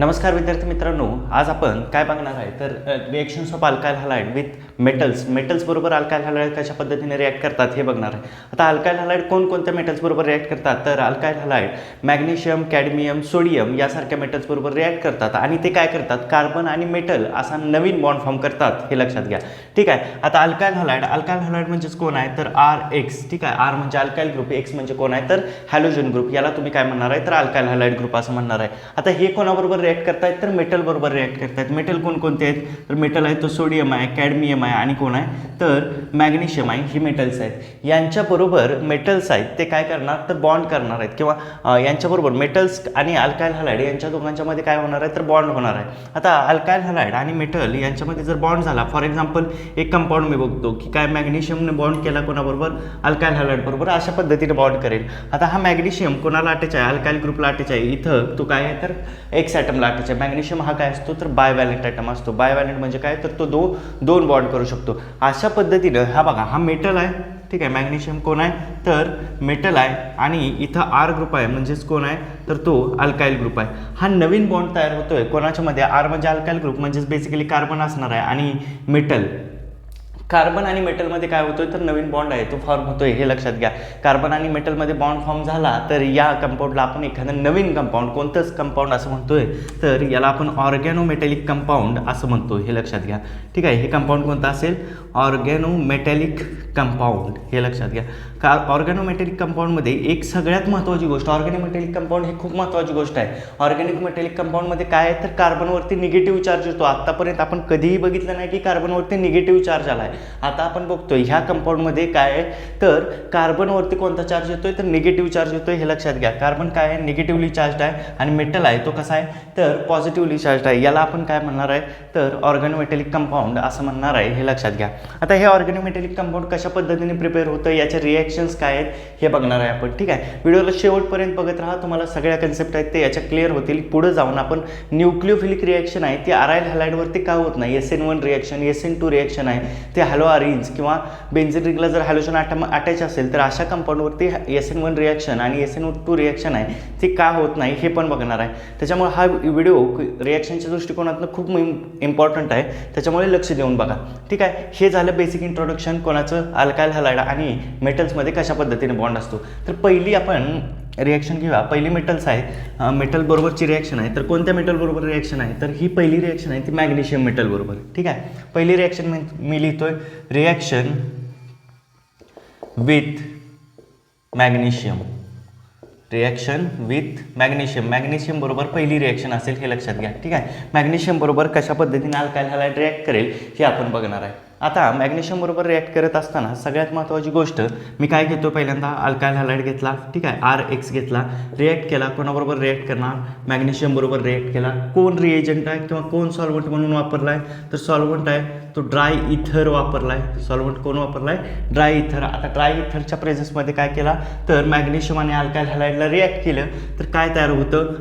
नमस्कार विद्यार्थी मित्रांनो, आज आपण काय बघणार आहे तर reactions of alkyl halide with metals बरोबर अल्काइल हॅलाइड कशा पद्धतीने रिॲक्ट करतात हे बघणार आहे. आता अल्काइल हॅलाइड कोणकोणत्या मेटल्स बरोबर रिॲक्ट करतात तर alkyl halide magnesium, cadmium, sodium यासारख्या मेटल्स बरोबर रिॲक्ट करतात आणि ते काय करतात कार्बन आणि मेटल असा नवीन बॉन्ड फॉर्म करतात हे लक्षात घ्या. ठीक आहे. आता अल्काइल हॅलाइड म्हणजेच कोण आहे तर RX. ठीक आहे. R म्हणजे अल्काइल ग्रुप, X म्हणजे कोण आहे तर हॅलोजन ग्रुप. याला तुम्ही काय म्हणणार आहे तर अल्काइल हॅलाइड ग्रुप असं म्हणणार आहे. आता हे कोणाबरोबर रिॲक्ट करतायत तर मेटल बरोबर रिॲक्ट करतायत. मेटल कोणकोणते आहेत तर मेटल आहे तो सोडियम आहे, कॅडमियम आहे आणि कोण आहे तर मॅग्नेशियम आहे. ही मेटल्स आहेत. यांच्याबरोबर मेटल्स आहेत ते काय करणार तर बॉन्ड करणार आहेत किंवा यांच्याबरोबर मेटल्स आणि अल्काइल हॅलाइड यांच्या दोघांच्या मध्ये काय होणार आहे तर बॉन्ड होणार आहे. आता अल्काइल हॅलाइड आणि मेटल यांच्यामध्ये जर बॉन्ड झाला, फॉर एक्झाम्पल एक कंपाऊंड मी बघतो की काय मॅग्नेशियमने बॉन्ड केला कोणाबरोबर अल्काइल हॅलाइड बरोबर, अशा पद्धतीने बॉन्ड करेल. आता हा मॅग्नेशियम कोणाला अटॅच आहे अल्काइल ग्रुपला अटॅच आहे. इथं तो काय आहे तर एक्स ॲटमला अटॅच आहे. मॅग्नेशियम हा काय असतो तर बायवॅलेंट ॲटम असतो. बायवॅलेंट म्हणजे काय तर तो दोन बॉन्ड करू शकतो. अशा पद्धतीनं हा बघा हा मेटल आहे. ठीक आहे. मॅग्नेशियम कोण आहे तर मेटल आहे आणि इथं R ग्रुप आहे म्हणजेच कोण आहे तर तो अल्काइल ग्रुप आहे. हा नवीन बॉन्ड तयार होतोय कोणाच्या मध्ये R म्हणजे अल्काइल ग्रुप म्हणजेच बेसिकली कार्बन असणार आहे आणि मेटल. कार्बन आणि मेटलमध्ये काय होतोय तर नवीन बॉन्ड आहे तो फॉर्म होतोय हे लक्षात घ्या. कार्बन आणि मेटलमध्ये बॉन्ड फॉर्म झाला तर या कंपाऊंडला आपण एखादं नवीन कंपाऊंड, कोणतंच कंपाऊंड असं म्हणतोय तर याला आपण ऑर्गॅनोमेटॅलिक कंपाऊंड असं म्हणतो हे लक्षात घ्या. ठीक आहे. हे कंपाऊंड कोणतं असेल ऑर्गॅनोमेटॅलिक कंपाऊंड हे लक्षात घ्या. ऑर्गॅनोमेटॅलिक कंपाऊंडमध्ये एक सगळ्यात महत्त्वाची गोष्ट, ऑर्गॅनोमेटॅलिक कंपाऊंड ही खूप महत्त्वाची गोष्ट आहे. ऑर्गॅनिक मेटॅलिक कंपाऊंडमध्ये काय आहे तर कार्बनवरती निगेटिव्ह चार्ज येतो. आत्तापर्यंत आपण कधीही बघितलं नाही की कार्बनवरती निगेटिव्ह चार्ज आला आहे. आता आपण बघतोय ह्या कंपाऊंडमध्ये काय आहे तर कार्बनवरती कोणता चार्ज येतोय तर निगेटिव्ह चार्ज येतोय हे लक्षात घ्या. कार्बन काय आहे निगेटिव्हली चार्ज आहे आणि मेटल आहे तो कसा आहे तर पॉझिटिव्हली चार्ज आहे. याला आपण काय म्हणणार आहे तर ऑर्गॅनोमेटॅलिक कंपाऊंड असं म्हणणार आहे हे लक्षात घ्या. आता हे ऑर्गॅनोमेटॅलिक कंपाऊंड कशा पद्धतीने प्रिपेअर होतं, याचे रिएक्शन्स काय आहेत हे बघणार आहे आपण. ठीक आहे. व्हिडिओला शेवटपर्यंत बघत राहा. तुम्हाला सगळ्या कन्सेप्ट आहेत ते याच्या क्लिअर होतील. पुढे जाऊन आपण न्यूक्लिओफिलिक रिएक्शन आहे ती अराइल हॅलाइडवरती का होत नाही, SN1 रिएक्शन, SN2 रिएक्शन आहे ते हॅलोआरिन्स किंवा बेन्झीन रिंगला जर हॅलोजन ॲटम अटॅच असेल तर अशा कंपाऊंडवरती SN1 रिएक्शन आणि SN2 रिएक्शन आहे ती का होत नाही हे पण बघणार आहे. त्याच्यामुळे हा व्हिडिओ रिएक्शनच्या दृष्टिकोनातून खूप इम्पॉर्टंट आहे, त्याच्यामुळे लक्ष देऊन बघा. ठीक आहे. हे झालं बेसिक इंट्रोडक्शन कोणाचं अल्काइल हॅलाइड आणि मेटल्समध्ये कशा पद्धतीने बॉन्ड असतो. तर पहिली आपण रिएक्शन घेऊया. पहिली मेटल्स आहे, मेटल बरोबरची रिएक्शन आहे. तर कोणत्या मेटल बरोबर रिएक्शन आहे तर ही पहिली रिएक्शन आहे ती मॅग्नेशियम मेटल बरोबर. ठीक आहे. पहिली रिएक्शन मी लिहितोय reaction with magnesium. Reaction with magnesium बरोबर पहिली रिएक्शन असेल हे लक्षात घ्या. ठीक आहे. मॅग्नेशियम बरोबर कशा पद्धतीने अल्काइल हॅलाइड रिॲक्ट करेल हे आपण बघणार आहे. आता मॅग्नेशियम बरोबर रिॲक्ट करत असताना सगळ्यात महत्त्वाची गोष्ट मी काय घेतो पहिल्यांदा अल्काइल हॅलाइड घेतला. ठीक आहे. RX घेतला, रिॲक्ट केला. कोणाबरोबर रिॲक्ट करणार मॅग्नेशियम बरोबर रिॲक्ट केला. कोण रिएजंट आहे किंवा कोण सॉल्व्हंट म्हणून वापरला आहे तर सॉल्व्हंट आहे तो ड्राय इथर वापरला आहे. सॉल्व्हंट कोण वापरला आहे ड्राय इथर. आता ड्राय इथरच्या प्रेझेन्समध्ये काय केला तर मॅग्नेशियम आणि अल्काइल हॅलाइडला रिॲक्ट केलं तर काय तयार होतं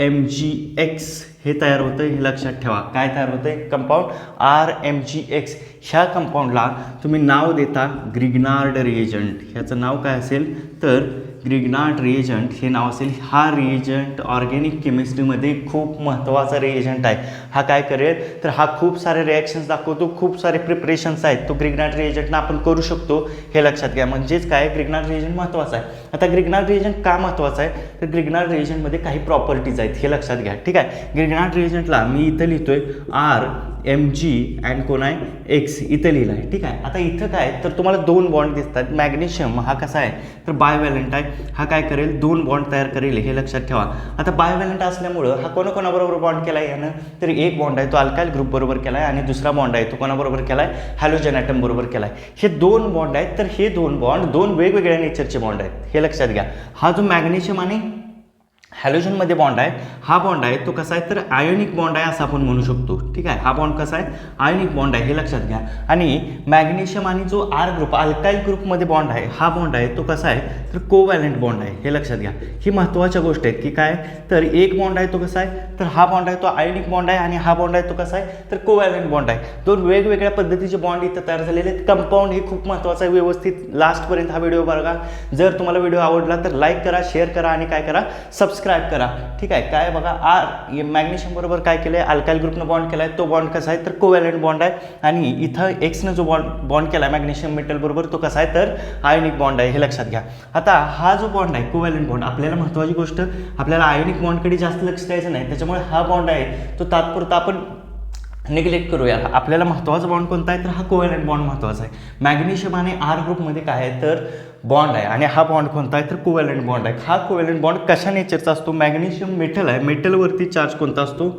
RMgX हे तयार होतं हे लक्षात ठेवा. काय तयार होतं कंपाऊंड RMgX. ह्या कंपाऊंडला तुम्ही नाव देता ग्रिग्नार्ड रिएजंट. ह्याचं नाव काय असेल तर ग्रिग्नार्ड रिएजंट हे नाव असेल. हा रिएजंट ऑर्गॅनिक केमिस्ट्रीमध्ये खूप महत्त्वाचा रिएजंट आहे. हा काय करेल तर हा खूप सारे रिॲक्शन्स दाखवतो, खूप सारे प्रिपरेशन्स आहेत तो ग्रिग्नार्ड रिएजंटनं आपण करू शकतो हे लक्षात घ्या. म्हणजेच काय ग्रिग्नार्ड रिएजंट महत्त्वाचा आहे. आता ग्रिग्नार्ड रिएजंट का महत्त्वाचा आहे तर ग्रिग्नार्ड रिएजंटमध्ये काही प्रॉपर्टीज आहेत हे लक्षात घ्या. ठीक आहे. ग्रिग्नार्ड रिएजंटला मी इथं लिहितोय RMg अँड कोण आहे X इथं लिहिलं आहे. ठीक आहे. आता इथं काय तर तुम्हाला दोन बॉन्ड दिसतात. मॅग्नेशियम हा कसा आहे तर बायवॅलेंट आहे. हा काय करेल दोन बॉन्ड तयार करेल हे लक्षात ठेवा. आता बायवॅलेंट असल्यामुळं हा कोणाबरोबर बॉन्ड केला आहे यानं तर एक बॉन्ड आहे तो अल्काइल ग्रुप बरोबर केला आहे आणि दुसरा बॉन्ड आहे तो कोणाबरोबर केला आहे हॅलोजन ॲटम बरोबर केला आहे. हे दोन बॉन्ड आहेत तर हे दोन बॉन्ड दोन वेगवेगळ्या नेचरचे बॉन्ड आहेत हे लक्षात घ्या. हा जो मॅग्नेशियम आणि हॅलोजनमध्ये बॉन्ड आहे हा बॉन्ड आहे तो कसा आहे तर आयोनिक बॉन्ड आहे असं आपण म्हणू शकतो. ठीक आहे. हा बॉन्ड कसा आहे आयोनिक बॉन्ड आहे हे लक्षात घ्या. आणि मॅग्नेशियम आणि जो R ग्रुप अल्काइल ग्रुपमध्ये बॉन्ड आहे हा बॉन्ड आहे तो कसा आहे तर कोवॅलेंट बॉन्ड आहे हे लक्षात घ्या. ही महत्त्वाच्या गोष्टी आहेत की काय तर एक बॉन्ड आहे तो कसा आहे तर हा बॉन्ड आहे तो आयोनिक बॉन्ड आहे आणि हा बॉन्ड आहे तो कसा आहे तर कोवॅलेंट बॉन्ड आहे. दोन वेगवेगळ्या पद्धतीचे बॉन्ड इथं तयार झालेले आहेत. कंपाऊंड हे खूप महत्त्वाचं आहे. व्यवस्थित लास्टपर्यंत हा व्हिडिओ बघा. जर तुम्हाला व्हिडिओ आवडला तर लाईक करा, शेअर करा आणि काय करा सबस्क्राईब सबस्क्राईब करा. ठीक आहे. काय बघा, मॅग्नेशियम बरोबर काय केलं आहे, अल्काइल ग्रुपनं बॉन्ड केला आहे. तो बॉन्ड कसा आहे तर कोव्हॅलंट बॉन्ड आहे. आणि इथं एक्सनं जो बॉन्ड केला आहे मॅग्नेशियम मेटल बरोबर तो कसा आहे तर आयोनिक बॉन्ड आहे, हे लक्षात घ्या. आता हा जो बॉन्ड आहे कोव्हॅलंट बॉन्ड, आपल्याला महत्त्वाची गोष्ट आपल्याला आयोनिक बॉन्डकडे जास्त लक्ष द्यायचं नाही, त्याच्यामुळे हा बॉन्ड आहे तो तात्पुरता आपण निग्लेक्ट करूया. आपल्याला महत्त्वाचा बॉन्ड कोणता आहे तर हा कोव्हॅलंट बॉन्ड महत्त्वाचा आहे. मॅग्नेशियम आणि आर ग्रुपमध्ये काय आहे तर बॉन्ड आहे आणि हा बॉन्ड कोणता आहे तर कोव्हॅलंट बॉन्ड आहे. हा कोव्हॅलंट बॉन्ड कशा नेचरचा असतो, मॅग्नेशियम मेटल आहे, मेटलवरती चार्ज कोणता असतो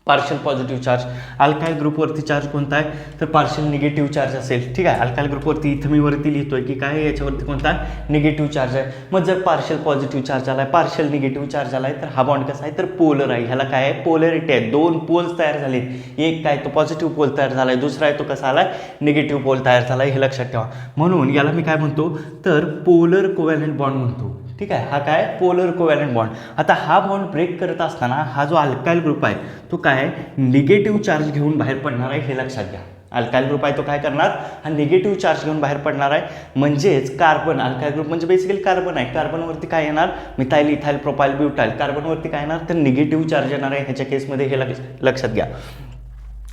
पार्शियल पॉझिटिव्ह चार्ज. अल्काइल ग्रुपवरती चार्ज कोणता आहे तर पार्शियल निगेटिव्ह चार्ज असेल. ठीक आहे. अल्काइल ग्रुपवरती इथं मी वरती लिहितोय की काय याच्यावरती कोणता निगेटिव्ह चार्ज आहे. मग जर पार्शियल पॉझिटिव्ह चार्ज आला आहे, पार्शियल निगेटिव्ह चार्ज आला आहे तर हा बॉन्ड कसा आहे तर पोलर आहे. ह्याला काय आहे पोलॅरिटी आहे, दोन पोल्स तयार झालेत. एक काय तो पॉझिटिव्ह पोल तयार झाला आहे, दुसरा आहे तो कसा आला आहे निगेटिव्ह पोल तयार झाला आहे, हे लक्षात ठेवा. म्हणून याला मी काय म्हणतो तर पोलर कोव्हॅलंट बॉन्ड म्हणतो. ठीक आहे. हा काय पोलर कोव्हॅलंट बॉन्ड. आता हा बॉन्ड ब्रेक करत असताना हा जो अल्काइल ग्रुप आहे तो काय निगेटिव्ह चार्ज घेऊन बाहेर पडणार आहे, हे लक्षात घ्या. अल्काइल ग्रुप आहे तो काय करणार हा निगेटिव्ह चार्ज घेऊन बाहेर पडणार आहे. म्हणजेच कार्बन, अल्काइल ग्रुप म्हणजे बेसिकली कार्बन आहे. कार्बनवरती काय येणार मिथाइल इथाइल प्रोपाइल ब्युटाइल, कार्बनवरती काय येणार तर निगेटिव्ह चार्ज येणार आहे. ह्याच्या केसमध्ये हे लक्षात घ्या.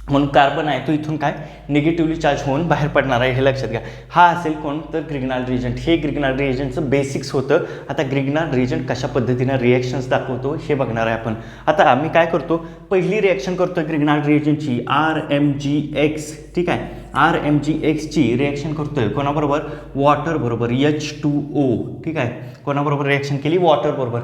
म्हणून कार्बन आहे तो इथून काय निगेटिव्हली चार्ज होऊन बाहेर पडणार आहे, हे लक्षात घ्या. हा असेल कोण तर ग्रिग्नार्ड रिएजंट. हे ग्रिग्नार्ड रिएजंटचं बेसिक्स होतं. आता ग्रिग्नार्ड रिएजंट कशा पद्धतीनं रिएक्शन्स दाखवतो हे बघणार आहे आपण. आता मी काय करतो पहिली रिॲक्शन करतो ग्रिग्नार्ड रिएजंटची RMgX. ठीक आहे. RMgXची रिॲक्शन करतोय कोणाबरोबर वॉटर बरोबर H2O. ठीक आहे. कोणाबरोबर रिॲक्शन केली वॉटर बरोबर.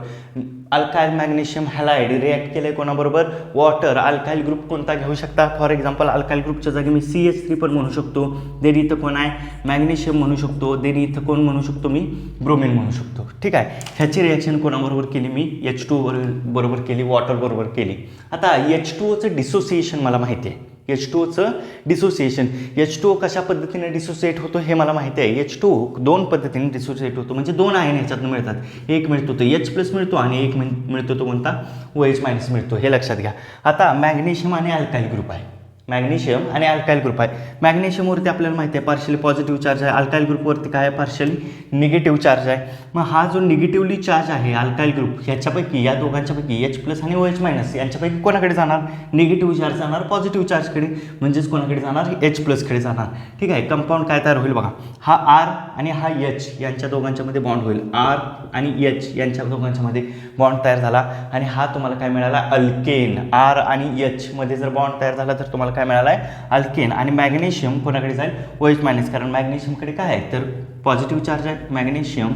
अल्काइल मॅग्नेशियम हॅलाइड रिॲक्ट केले कोणाबरोबर वॉटर. अल्काइल ग्रुप कोणता घेऊ शकता फॉर एक्झाम्पल अल्काइल ग्रुपच्या जागी मी CH3 पण म्हणू शकतो. देन इथं कोण आहे मॅग्नेशियम म्हणू शकतो. देन इथं कोण म्हणू शकतो मी ब्रोमिन म्हणू शकतो. ठीक आहे. ह्याची रिॲक्शन कोणाबरोबर केली मी H2 बरोबर केली, वॉटर बरोबर केली. आता H2Oचं डिसोसिएशन मला माहिती आहे. H2Oचं डिसोसिएशन, H2O कशा पद्धतीने डिसोसिएट होतो हे मला माहिती आहे. H2O दोन पद्धतीने डिसोसिएट होतो, म्हणजे दोन आयन ह्याच्यातून मिळतात. एक मिळतो तो H+ मिळतो आणि एक मिळतो तो कोणता OH- मिळतो, हे लक्षात घ्या. आता मॅग्नेशियम आणि अल्काइल ग्रुप आहे. मॅग्नेशियम आणि अल्काइल ग्रुप आहे. मॅग्नेशियमवरती आपल्याला माहिती आहे पार्शियली पॉझिटिव्ह चार्ज आहे. अल्काइल ग्रुपवरती काय आहे पार्शियली निगेटिव्ह चार्ज आहे. मग हा जो निगेटिव्हली चार्ज आहे अल्काइल ग्रुप ह्याच्यापैकी या दोघांच्यापैकी H+ आणि OH- यांच्यापैकी कोणाकडे जाणार निगेटिव्ह चार्ज जाणार पॉझिटिव्ह चार्जकडे, म्हणजेच कोणाकडे जाणार H+ कडे जाणार. ठीक आहे. कंपाऊंड काय तयार होईल बघा, हा R आणि हा H यांच्या दोघांच्यामध्ये बॉन्ड होईल. R आणि H यांच्या दोघांच्यामध्ये बॉन्ड तयार झाला आणि हा तुम्हाला काय मिळाला अल्केन. R आणि H मध्ये जर बॉन्ड तयार झाला तर तुम्हाला काय मिळाला आहे अल्केन. आणि मॅग्नेशियम कोणाकडे जाईल OH-, कारण मॅग्नेशियमकडे काय आहे तर पॉझिटिव्ह चार्ज आहे मॅग्नेशियम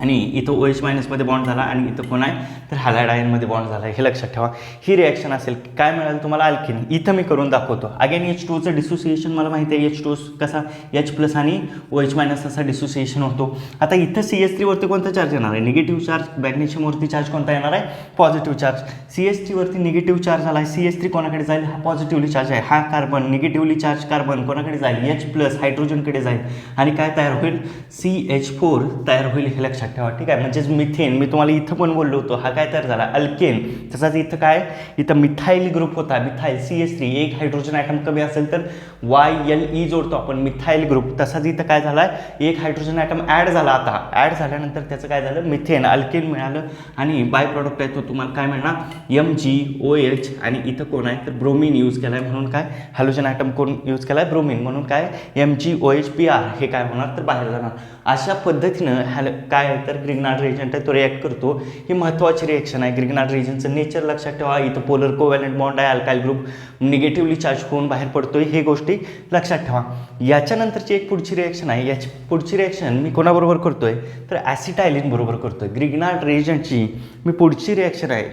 आणि इथं OH- मध्ये बॉन्ड झाला आणि इथं कोण आहे तर हॅलाइड आयनमध्ये बॉन्ड झाला आहे, हे लक्षात ठेवा. ही रिॲक्शन असेल काय मिळालं तुम्हाला अल्केन. इथं मी करून दाखवतो. अगेन H2Oचं डिसोसिएशन मला माहिती आहे. H2O कसा H+ आणि OH- असा डिसोसिएशन होतो. आता इथं CH3 वरती कोणता चार्ज येणार आहे निगेटिव्ह चार्ज. मॅग्नेशियमवरती चार्ज कोणता येणार आहे पॉझिटिव्ह चार्ज. CH3 वरती निगेटिव्ह चार्ज आला आहे. CH3 कोणाकडे जाईल हा पॉझिटिव्हली चार्ज आहे. हा कार्बन निगेटिव्हली चार्ज कार्बन कोणाकडे जाईल H+ हायड्रोजनकडे जाईल आणि काय तयार होईल CH4 तयार होईल, हे लक्षात ठेवा. ठीक आहे. म्हणजेच मिथेन मी तुम्हाला इथं पण बोललो होतो हा काय तयार झाला अल्केन. तसाच इथं काय इथं मिथाइल ग्रुप होता मिथाइल CH3 एक हायड्रोजन ॲटम कमी असेल तर YLE जोडतो आपण मिथाइल ग्रुप. तसाच इथं काय झाला एक हायड्रोजन ॲटम ॲड झाला. आता ॲड झाल्यानंतर त्याचं काय झालं मिथेन अल्केन मिळालं आणि बाय प्रॉडक्ट आहे तो तुम्हाला काय मिळणार MgOH आणि इथं कोण आहे तर ब्रोमिन यूज केला आहे. म्हणून काय हॅलोजन ॲटम कोण यूज केला आहे ब्रोमिन. म्हणून काय MgOH-Pr हे काय होणार तर बाहेर जाणार. अशा पद्धतीनं काय तर ग्रिग्नार्ड रिएजंट आहे तो रिॲक्ट करतो. ही महत्त्वाची रिएक्शन आहे. ग्रिग्नार्ड रिएजंटचं नेचर लक्षात ठेवा. इथं पोलर कोव्हॅलंट बॉन्ड आहे. अल्काइल ग्रुप निगेटिव्हली चार्ज होऊन बाहेर पडतोय, हे गोष्टी लक्षात ठेवा. याच्यानंतरची एक पुढची रिएक्शन आहे. याची पुढची रिएक्शन मी कोणाबरोबर करतोय तर ॲसिटायलिन बरोबर करतोय. ग्रिग्नार्ड रिएजंटची मी पुढची रिॲक्शन आहे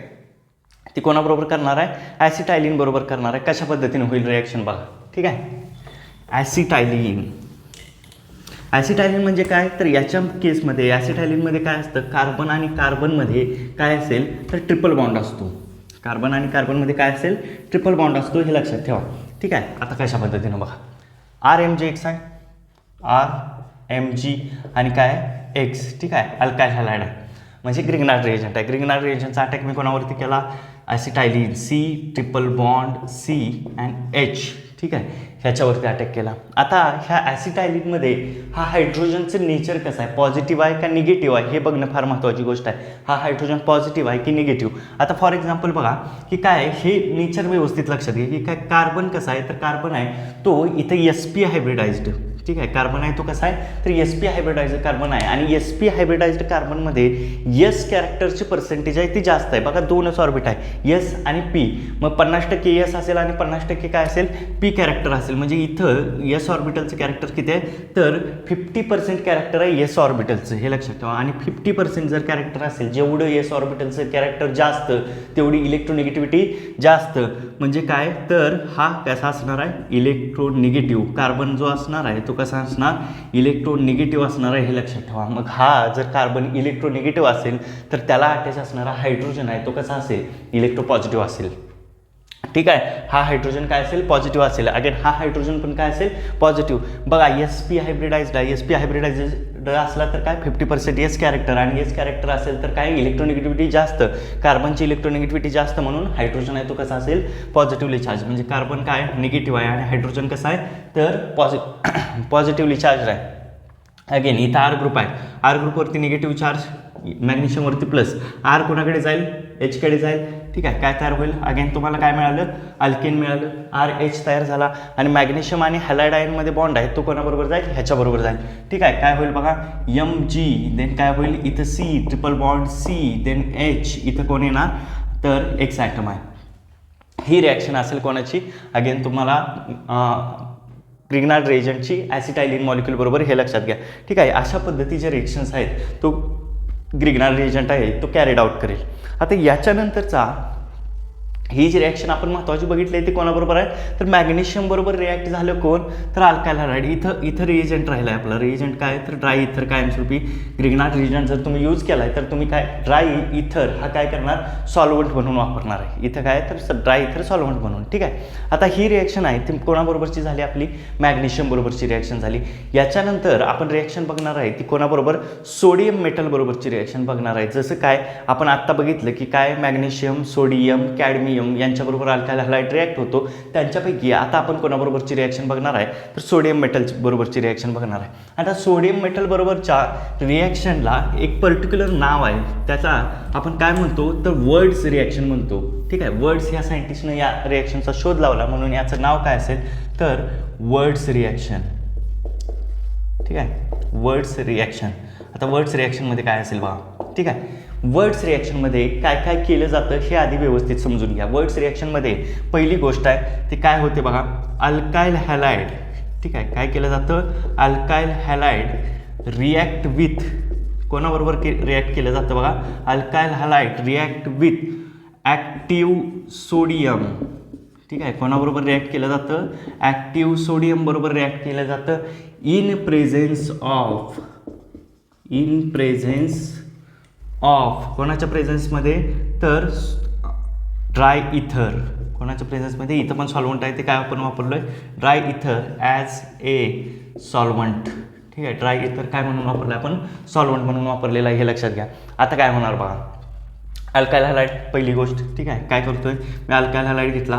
ती कोणाबरोबर करणार आहे ॲसिटायलिन बरोबर करणार आहे. कशा पद्धतीने होईल रिॲक्शन बघा. ठीक आहे. ॲसिटायलिन म्हणजे काय तर याच्या केसमध्ये ॲसिटायलिनमध्ये काय असतं कार्बन आणि कार्बनमध्ये काय असेल तर ट्रिपल बॉन्ड असतो. कार्बन आणि कार्बनमध्ये काय असेल ट्रिपल बॉन्ड असतो, हे लक्षात ठेवा. ठीक आहे. आता कशा पद्धतीनं बघा RMgX आहे RMg आणि काय X. ठीक आहे. अल्काइल हॅलाइड आहे म्हणजे ग्रिग्नार्ड रिएजंट आहे. ग्रिग्नार्ड रिएजंटचा अटॅक मी कोणावरती केला ॲसिटायलिन C triple bond C and H. ठीक आहे. ह्याच्यावरती अटॅक केला. आता ह्या ॲसिटायलिनमध्ये हा हायड्रोजनचं नेचर कसं आहे, पॉझिटिव्ह आहे का निगेटिव्ह आहे हे बघणं फार महत्त्वाची गोष्ट आहे. हा हायड्रोजन पॉझिटिव्ह आहे की निगेटिव्ह. आता फॉर एक्झाम्पल बघा की काय हे नेचर व्यवस्थित लक्षात घ्या की काय कार्बन कसा आहे, तर कार्बन आहे तो इथं sp हायब्रिडाइज्ड, ठीक आहे. कार्बन आहे तो कसा आहे, तर sp हायब्रिडाइज्ड कार्बन आहे आणि sp हायब्रिडाइज्ड कार्बनमध्ये s कॅरेक्टरची पर्सेंटेज आहे ती जास्त आहे. बघा 2च ऑर्बिट आहे s आणि p, मग 50% s असेल आणि 50% काय असेल, p कॅरेक्टर असेल. म्हणजे इथं s ऑर्बिटलचं कॅरेक्टर किती आहे, तर 50% कॅरेक्टर आहे s ऑर्बिटलचं, हे लक्षात ठेवा. आणि 50% जर कॅरेक्टर असेल, जेवढं s ऑर्बिटलचं कॅरेक्टर जास्त तेवढी इलेक्ट्रोनिगेटिव्हिटी जास्त. म्हणजे काय, तर हा कसा असणार आहे, इलेक्ट्रोनिगेटिव्ह. कार्बन जो असणार आहे तो कसा असणार, इलेक्ट्रोनिगेटिव्ह असणार आहे, हे लक्षात ठेवा. मग हा जर कार्बन इलेक्ट्रोनिगेटिव्ह असेल तर त्याला अटॅच असणारा हायड्रोजन आहे तो कसा असेल, इलेक्ट्रोपॉझिटिव्ह असेल, ठीक आहे. हा हायड्रोजन काय असेल, पॉझिटिव्ह असेल. अगेन हा हायड्रोजन पण काय असेल, पॉझिटिव्ह. बघा sp हायब्रिडाइज्ड आहे, sp हायब्रिडाइज्ड असला तर काय 50% s कॅरेक्टर आणि s कॅरेक्टर असेल तर काय इलेक्ट्रोनिगेटिव्हिटी जास्त, कार्बनची इलेक्ट्रोनिगेटिव्हिटी जास्त, म्हणून हायड्रोजन आहे तो कसा असेल, पॉझिटिव्हली चार्ज. म्हणजे कार्बन काय निगेटिव्ह आहे आणि हायड्रोजन कसा आहे, तर पॉझिटिव्हली चार्ज आहे. अगेन इथं आर ग्रुप आहे, आर ग्रुपवरती निगेटिव्ह चार्ज, मॅग्नेशियमवरती प्लस, आर कोणाकडे जाईल, एचकडे जाईल, ठीक आहे. काय तयार होईल, अगेन तुम्हाला काय मिळालं, अल्केन मिळालं, आर एच तयार झाला आणि मॅग्नेशियम आणि हॅलाइड आयनमध्ये बॉन्ड आहे तो कोणाबरोबर जाईल, ह्याच्याबरोबर जाईल, ठीक आहे. काय होईल बघा, Mg, देन काय होईल इथं C, triple bond C, then H, इथं कोण येणार, तर एक्स ॲटम आहे. ही रिॲक्शन असेल कोणाची, अगेन तुम्हाला ग्रिग्नार्ड रिएजंटची ॲसिटायलिन मॉलिक्यूल बरोबर, हे लक्षात घ्या, ठीक आहे. अशा पद्धतीचे रिएक्शन्स आहेत तो ग्रिग्नार्ड रिएजंट आहे तो कॅरीड आउट करेल. आता याच्यानंतरचा ही जी रिॲक्शन आपण महत्त्वाची बघितली आहे ती कोणाबरोबर आहे, तर मॅग्नेशियम बरोबर रिॲक्ट झालं कोण, तर अल्काइल हॅलाइड. इथं रिएजंट राहिला आहे आपला, रिएजंट काय, तर ड्राय इथर. कायमस्वरूपी ग्रिग्नार्ड रिएजंट जर तुम्ही यूज केला आहे तर तुम्ही काय, ड्राय इथर हा काय करणार, सॉल्व्हंट म्हणून वापरणार आहे. इथं काय, तर ड्राय इथर सॉल्व्हंट म्हणून, ठीक आहे. आता ही रिॲक्शन आहे ती कोणाबरोबरची झाली, आपली मॅग्नेशियम बरोबरची रिॲक्शन झाली. याच्यानंतर आपण रिॲक्शन बघणार आहे ती कोणाबरोबर, सोडियम मेटल बरोबरची रिॲक्शन बघणार आहे. जसं काय आपण आत्ता बघितलं की काय, मॅग्नेशियम, सोडियम, कॅडमियम यांच्याबरोबर अल्काइल हॅलाइड रिॲक्ट होतो. त्यांच्यापैकी आता आपण कोणाबरोबरची रिॲक्शन बघणार आहे, तर सोडियम मेटल बरोबरची रिॲक्शन बघणार आहे. आता सोडियम मेटल बरोबरच्या रिॲक्शनला एक पर्टिक्युलर नाव आहे, त्याचा आपण काय म्हणतो, तर वर्ड्स रिॲक्शन म्हणतो, ठीक आहे. वर्ड्स ह्या सायंटिस्टनं या रिॲक्शनचा शोध लावला म्हणून याचं नाव काय असेल, तर वर्ड्स रिॲक्शन, ठीक आहे. Words reaction. आता वर्ड्स रिॲक्शनमध्ये काय असेल बघा, ठीक आहे. वर्ड्स रिॲक्शनमध्ये काय काय केलं जातं हे आधी व्यवस्थित समजून घ्या. वर्ड्स रिॲक्शनमध्ये पहिली गोष्ट आहे ते काय होते बघा, अल्काइल हॅलाइड, ठीक आहे. काय केलं जातं, अल्काइल हॅलाइड रिॲक्ट विथ, कोणाबरोबर रिॲक्ट केलं जातं बघा, alkyl halide react with active sodium, ठीक आहे. कोणाबरोबर रिॲक्ट केलं जातं, ॲक्टिव्ह सोडियम बरोबर रिॲक्ट केलं जातं, इन प्रेझेन्स ऑफ कोणाच्या प्रेझेन्समध्ये, तर ड्राय इथर. कोणाच्या प्रेझेन्समध्ये, इथं पण सॉल्वंट आहे ते काय आपण वापरलो आहे, ड्राय इथर ॲज ए सॉल्वंट, ठीक आहे. ड्राय इथर काय म्हणून वापरलं आहे आपण, सॉल्वंट म्हणून वापरलेलं आहे, हे लक्षात घ्या. आता काय होणार बघा, अल्काइल हॅलाइड पहिली गोष्ट, ठीक आहे. काय करतोय मी, अल्काइल हॅलाइड घेतला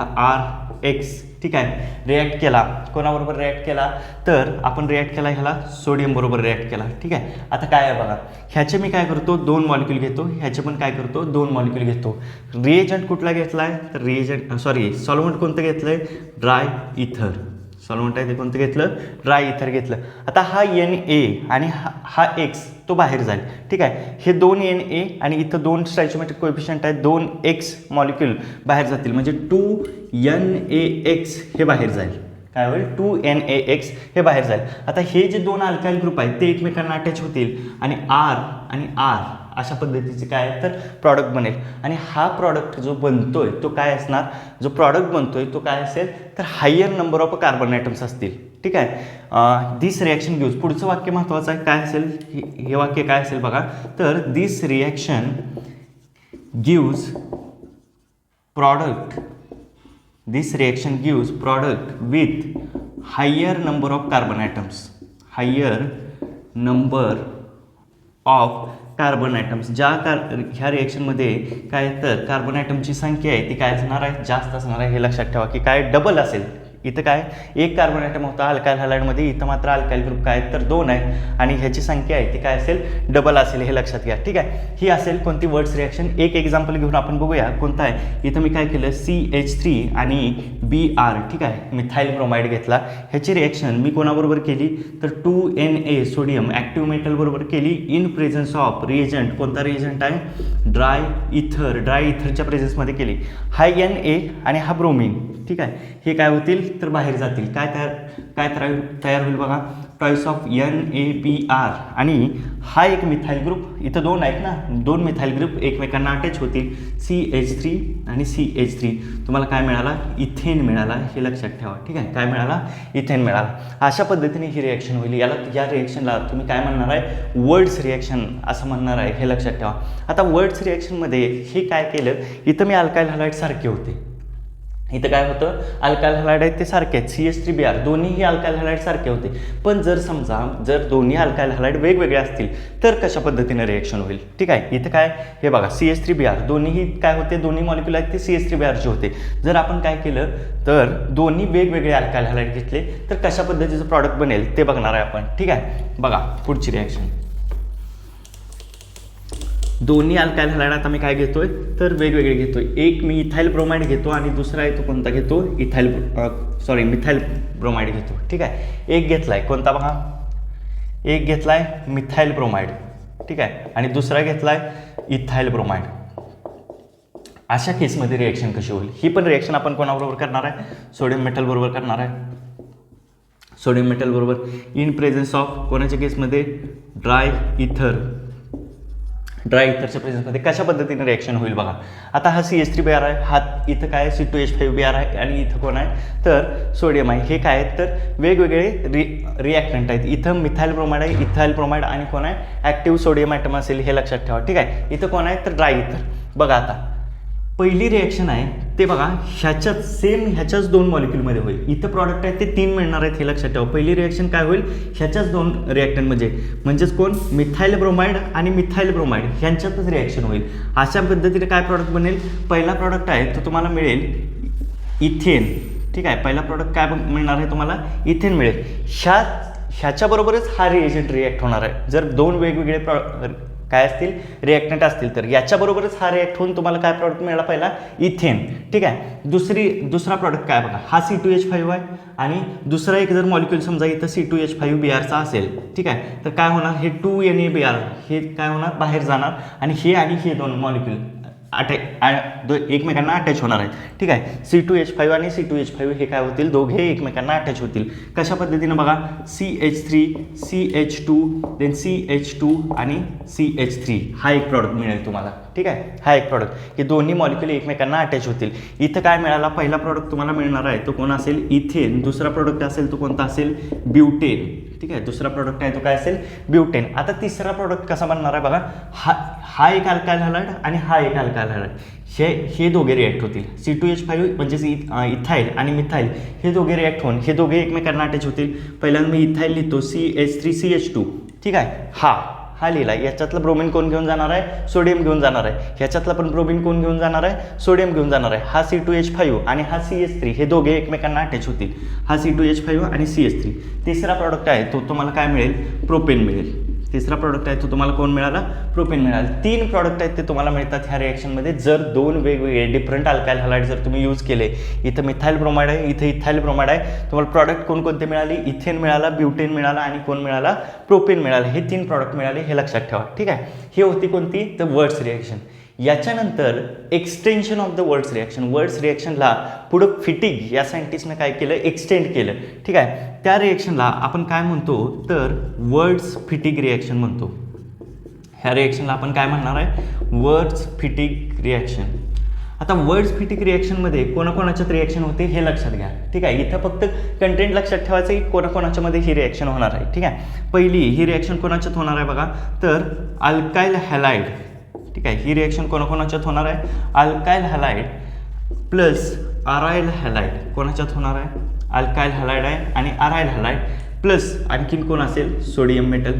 RX, ठीक आहे. रिॲक्ट केला, कोणाबरोबर रिॲक्ट केला, तर आपण रिॲक्ट केला ह्याला सोडियम बरोबर रिॲक्ट केला, ठीक आहे. आता काय आहे बघा, ह्याचे मी काय करतो, 2 मॉलिक्यूल घेतो, ह्याचे पण काय करतो, 2 मॉलिक्यूल घेतो. रिएजंट कुठला घेतला आहे, तर सॉल्वंट कोणतं घेतलं आहे, ड्राय इथर. सॉल्वंट आहे ते कोणतं घेतलं, ड्राय इथर घेतलं. आता हा Na आणि हा X तो बाहेर जाईल, ठीक आहे. हे 2 Na आणि इथं 2 स्टॅइचियोमेट्रिक कोएफिशियंट आहेत, 2X मॉलिक्यूल बाहेर जातील, म्हणजे 2NaX हे बाहेर जाईल. काय होईल, 2NaX हे बाहेर जाईल. आता हे जे 2 अल्काइल ग्रुप आहेत ते एकमेकांना अटॅच होतील आणि R आणि R अशा पद्धतीचे काय तर प्रॉडक्ट बनेल. आणि हा प्रॉडक्ट जो बनतोय तो काय असणार, जो प्रॉडक्ट बनतोय तो काय असेल, तर higher number of carbon atoms असतील, ठीक आहे. दिस रिॲक्शन गिव्स, पुढचं वाक्य महत्त्वाचं आहे, काय असेल हे वाक्य काय असेल बघा, तर this reaction gives product, this reaction gives product with higher number of carbon atoms, higher number of carbon atoms. ह्या रिॲक्शनमध्ये काय तर कार्बन ॲटमची संख्या आहे ती काय असणार आहे, जास्त असणार आहे, हे लक्षात ठेवा की काय डबल असेल, इथं काय एक कार्बन ॲटम होता अल्कायल हॅलाइडमध्ये, इथं मात्र अल्कायल ग्रुप काय तर 2 आहे आणि ह्याची संख्या आहे ती काय असेल डबल असेल, हे लक्षात घ्या. ठीक आहे, ही असेल कोणती वर्ड्स रिॲक्शन. एक एक्झाम्पल घेऊन आपण बघूया कोणता आहे. इथं मी काय केलं CH3 आणि Br, ठीक आहे, मिथाइल ब्रोमाइड घेतला. ह्याची रिॲक्शन मी कोणाबरोबर केली तर 2Na सोडियम ॲक्टिव्ह मेटल बरोबर केली इन प्रेझन्स ऑफ रिएजंट. कोणता रिएजंट आहे ड्राय इथरच्या प्रेझन्समध्ये केली. हा Na आणि हा ब्रोमीन, ठीक आहे, हे काय होतील तर बाहेर जातील. काय तयार होईल बघा टॉईस ऑफ NaBr आणि हा एक मिथाइल ग्रुप, इथं 2 आहेत ना, 2 मिथाइल ग्रुप एकमेकांना अटॅच होतील CH3 आणि CH3. तुम्हाला काय मिळाला इथेन मिळाला, हे लक्षात ठेवा. ठीक आहे, काय मिळाला इथेन मिळाला. अशा पद्धतीने ही रिॲक्शन होईल. या रिॲक्शनला तुम्ही काय म्हणणार आहे वर्ड्स रिॲक्शन असं म्हणणार आहे, हे लक्षात ठेवा. आता वर्ड्स रिॲक्शनमध्ये हे काय केलं, इथं मी अल्कायल हॅलाइड सारखे होते, इथं काय होतं अल्कायल हॅलाइड आहेत ते सारखे आहेत CH3Br, दोन्हीही अल्कायल हॅलाइड सारखे होते. पण जर दोन्ही अल्कायल हॅलाइड वेगवेगळे असतील तर कशा पद्धतीने रिॲक्शन होईल. ठीक आहे, इथं काय हे बघा CH3Br दोन्हीही काय होते, दोन्ही मॉलिक्युल आहेत ते CH3Brचे होते. जर आपण काय केलं तर दोन्ही वेगवेगळे अल्कायल हॅलाइड घेतले तर कशा पद्धतीचं प्रॉडक्ट बनेल ते बघणार आहे आपण. ठीक आहे, बघा पुढची रिॲक्शन. दोन्ही अल्कायल हॅलाइड आता मी काय घेतोय तर वेगवेगळे घेतोय. एक मी इथाइल ब्रोमाइड घेतो आणि दुसरा आहे तो कोणता घेतो मिथाइल ब्रोमाइड घेतो. ठीक आहे, एक घेतलाय कोणता बघा, एक घेतलाय मिथाइल ब्रोमाइड, ठीक आहे, आणि दुसरा घेतलाय इथाइल ब्रोमाइड. अशा केसमध्ये रिॲक्शन कशी होईल. ही पण रिॲक्शन आपण कोणाबरोबर करणार आहे सोडियम मेटल बरोबर करणार आहे. सोडियम मेटल बरोबर इन प्रेझन्स ऑफ कोणाच्या केसमध्ये ड्राय इथरच्या प्रेझन्समध्ये कशा पद्धतीने रिॲक्शन होईल बघा. आता हा CH3Br आहे, हा इथं काय C2H5Br आहे आणि इथं कोण आहे तर सोडियम आहे. हे काय आहेत तर वेगवेगळे रिॲक्टंट आहेत. इथं मिथाइल ब्रोमाइड आहे, इथाइल ब्रोमाइड आणि कोण आहे ॲक्टिव्ह सोडियम ॲटम असेल, हे लक्षात ठेवा. ठीक आहे, इथं कोण आहे तर ड्राय इथर. बघा आता पहिली रिॲक्शन आहे ते बघा ह्याच्याच 2 मॉलिक्युलमध्ये होईल. इथं प्रॉडक्ट आहेत ते 3 मिळणार आहेत, हे लक्षात ठेवा. पहिली रिॲक्शन काय होईल ह्याच्याच 2 रिॲक्टंट म्हणजेच कोण मिथाइल ब्रोमाइड आणि मिथाइल ब्रोमाइड ह्यांच्यातच रिॲक्शन होईल. अशा पद्धतीने काय प्रॉडक्ट बनेल, पहिला प्रॉडक्ट आहे तो तुम्हाला मिळेल इथेन. ठीक आहे, पहिला प्रॉडक्ट काय मिळणार आहे तुम्हाला इथेन मिळेल. ह्याच्याबरोबरच हा रिएजंट रिॲक्ट होणार आहे. जर 2 वेगवेगळे काय असतील रिॲक्टंट असतील तर याच्याबरोबरच हा रिॲक्ट होऊन तुम्हाला काय प्रॉडक्ट मिळाला पहिला इथेन. ठीक आहे, दुसरा प्रॉडक्ट काय बघा, हा C2H5 आहे आणि दुसरा एक जर मॉलिक्युल समजा इथं C2H5Brचा असेल, ठीक आहे, तर काय होणार हे 2NaBr हे काय होणार बाहेर जाणार आणि हे 2 मॉलिक्युल एकमेकांना अटॅच होणार आहेत. ठीक आहे, C2H5 आणि C2H5 हे काय होतील दोघे एकमेकांना अटॅच होतील. कशा पद्धतीनं बघा CH3 CH2 देन CH2 आणि CH3 हा एक प्रॉडक्ट मिळेल तुम्हाला. ठीक आहे, हा एक प्रॉडक्ट, हे दोन्ही मॉलिक्युल एकमेकांना अटॅच होतील. इथं काय मिळाला पहिला प्रॉडक्ट तुम्हाला मिळणार आहे तो कोण असेल इथेन. दुसरा प्रॉडक्ट असेल तो कोणता असेल ब्युटेन. ठीक आहे, दुसरा प्रॉडक्ट आहे तो काय असेल ब्युटेन. आता तिसरा प्रॉडक्ट कसा बनणार आहे बघा, हा एक अल्कायल हॅलाइड आणि हा एक अल्कायल हॅलाइड, हे दोघे रिॲक्ट होतील. C2H5 म्हणजेच इथाइल आणि मिथाइल हे दोघे रिॲक्ट होऊन हे दोघे एकमेकांना अटॅच होतील. पहिल्यांदा मी इथाइल लिहितो CH3 CH2. ठीक आहे, हा लिहिला. याच्यातलं ब्रोमिन कोण घेऊन जाणार आहे सोडियम घेऊन जाणार आहे. ह्याच्यातला पण ब्रोमिन कोण घेऊन जाणार आहे सोडियम घेऊन जाणार आहे. हा C2H5 आणि हा CH3 हे दोघे एकमेकांना अटॅच होतील. हा C2H5 आणि CH3. तिसरा प्रॉडक्ट आहे तो तुम्हाला काय मिळेल प्रोपेन मिळेल. तिसरा प्रॉडक्ट आहे तो तुम्हाला कोण मिळाला प्रोपेन मिळाला. 3 प्रॉडक्ट आहेत ते तुम्हाला मिळतात ह्या रिॲक्शनमध्ये जर 2 वेगवेगळे डिफरंट अल्कायल हॅलाइड जर तुम्ही यूज केले. इथं मिथाइल ब्रोमाइड आहे, इथं इथाइल ब्रोमाइड आहे. तुम्हाला प्रॉडक्ट कोणकोणते मिळाले इथेन मिळाला, ब्युटेन मिळाला आणि कोण मिळाला प्रोपेन मिळाला. हे 3 प्रॉडक्ट मिळाले, हे लक्षात ठेवा. ठीक आहे, ही होती कोणती तर वर्ड्स रिॲक्शन. याच्यानंतर extension of the Wurtz reaction. Wurtz रिॲक्शनला पुढं फिटिग या सायंटिस्टनं काय केलं एक्सटेंड केलं. ठीक आहे, त्या रिॲक्शनला आपण काय म्हणतो तर वर्ड्स फिटिग रिॲक्शन म्हणतो. ह्या रिॲक्शनला आपण काय म्हणणार आहे वर्ड्स फिटिग रिॲक्शन. आता वर्ड्स फिटिग रिॲक्शनमध्ये कोणाकोणाच्यात रिॲक्शन होते हे लक्षात घ्या. ठीक आहे, इथं फक्त कंटेंट लक्षात ठेवायचं की कोणाकोणाच्यामध्ये ही रिॲक्शन होणार आहे. ठीक आहे, पहिली ही रिॲक्शन कोणाच्यात होणार आहे बघा तर अल्काईल हॅलाइड. ठीक आहे, ही रिॲक्शन कोणाकोणाच्यात होणार आहे अल्काईल हॅलाइड प्लस अराईल हॅलाइड. कोणाच्यात होणार आहे अल्काईल हॅलाइड आहे आणि अराईल हॅलाइड प्लस आणखीन कोण असेल सोडियम मेटल.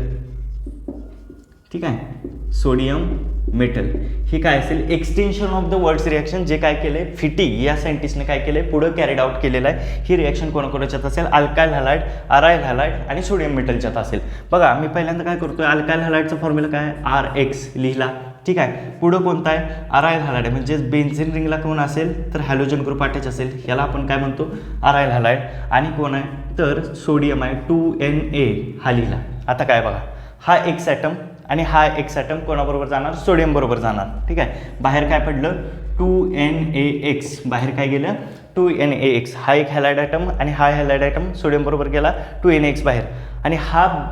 ठीक आहे, सोडियम मेटल. ही काय असेल extension of the Wurtz reaction. जे काय केलं आहे फिटिग या सायंटिस्टने काय केलं आहे पुढं कॅरिड आउट केलेलं आहे. ही रिॲक्शन कोणाकोणाच्यात असेल अल्काइल हॅलाइड, अराइल हॅलाइड आणि सोडियम मेटलच्यात असेल. बघा मी पहिल्यांदा काय करतोय अल्काइल हॅलाइडचा फॉर्म्युला काय RX लिहिला. ठीक आहे. पुढं कोणता आहे अराइल हॅलाइड म्हणजे बेन्झीन रिंगला कोण असेल तर हॅलोजन ग्रुप अटॅच असेल, याला आपण काय म्हणतो अराइल हॅलाइड. आणि कोण आहे तर सोडियम आहे 2Na हा लिहिला. आता काय बघा हा एक्स ॲटम आणि हा एक्स ॲटम कोणाबरोबर जाणार सोडियम बरोबर जाणार. ठीक आहे. बाहेर काय पडलं 2NaX, बाहेर काय गेलं 2NaX. हा एक हॅलाइड ॲटम आणि हा हॅलाइड ॲटम सोडियम बरोबर गेला 2NaX बाहेर. आणि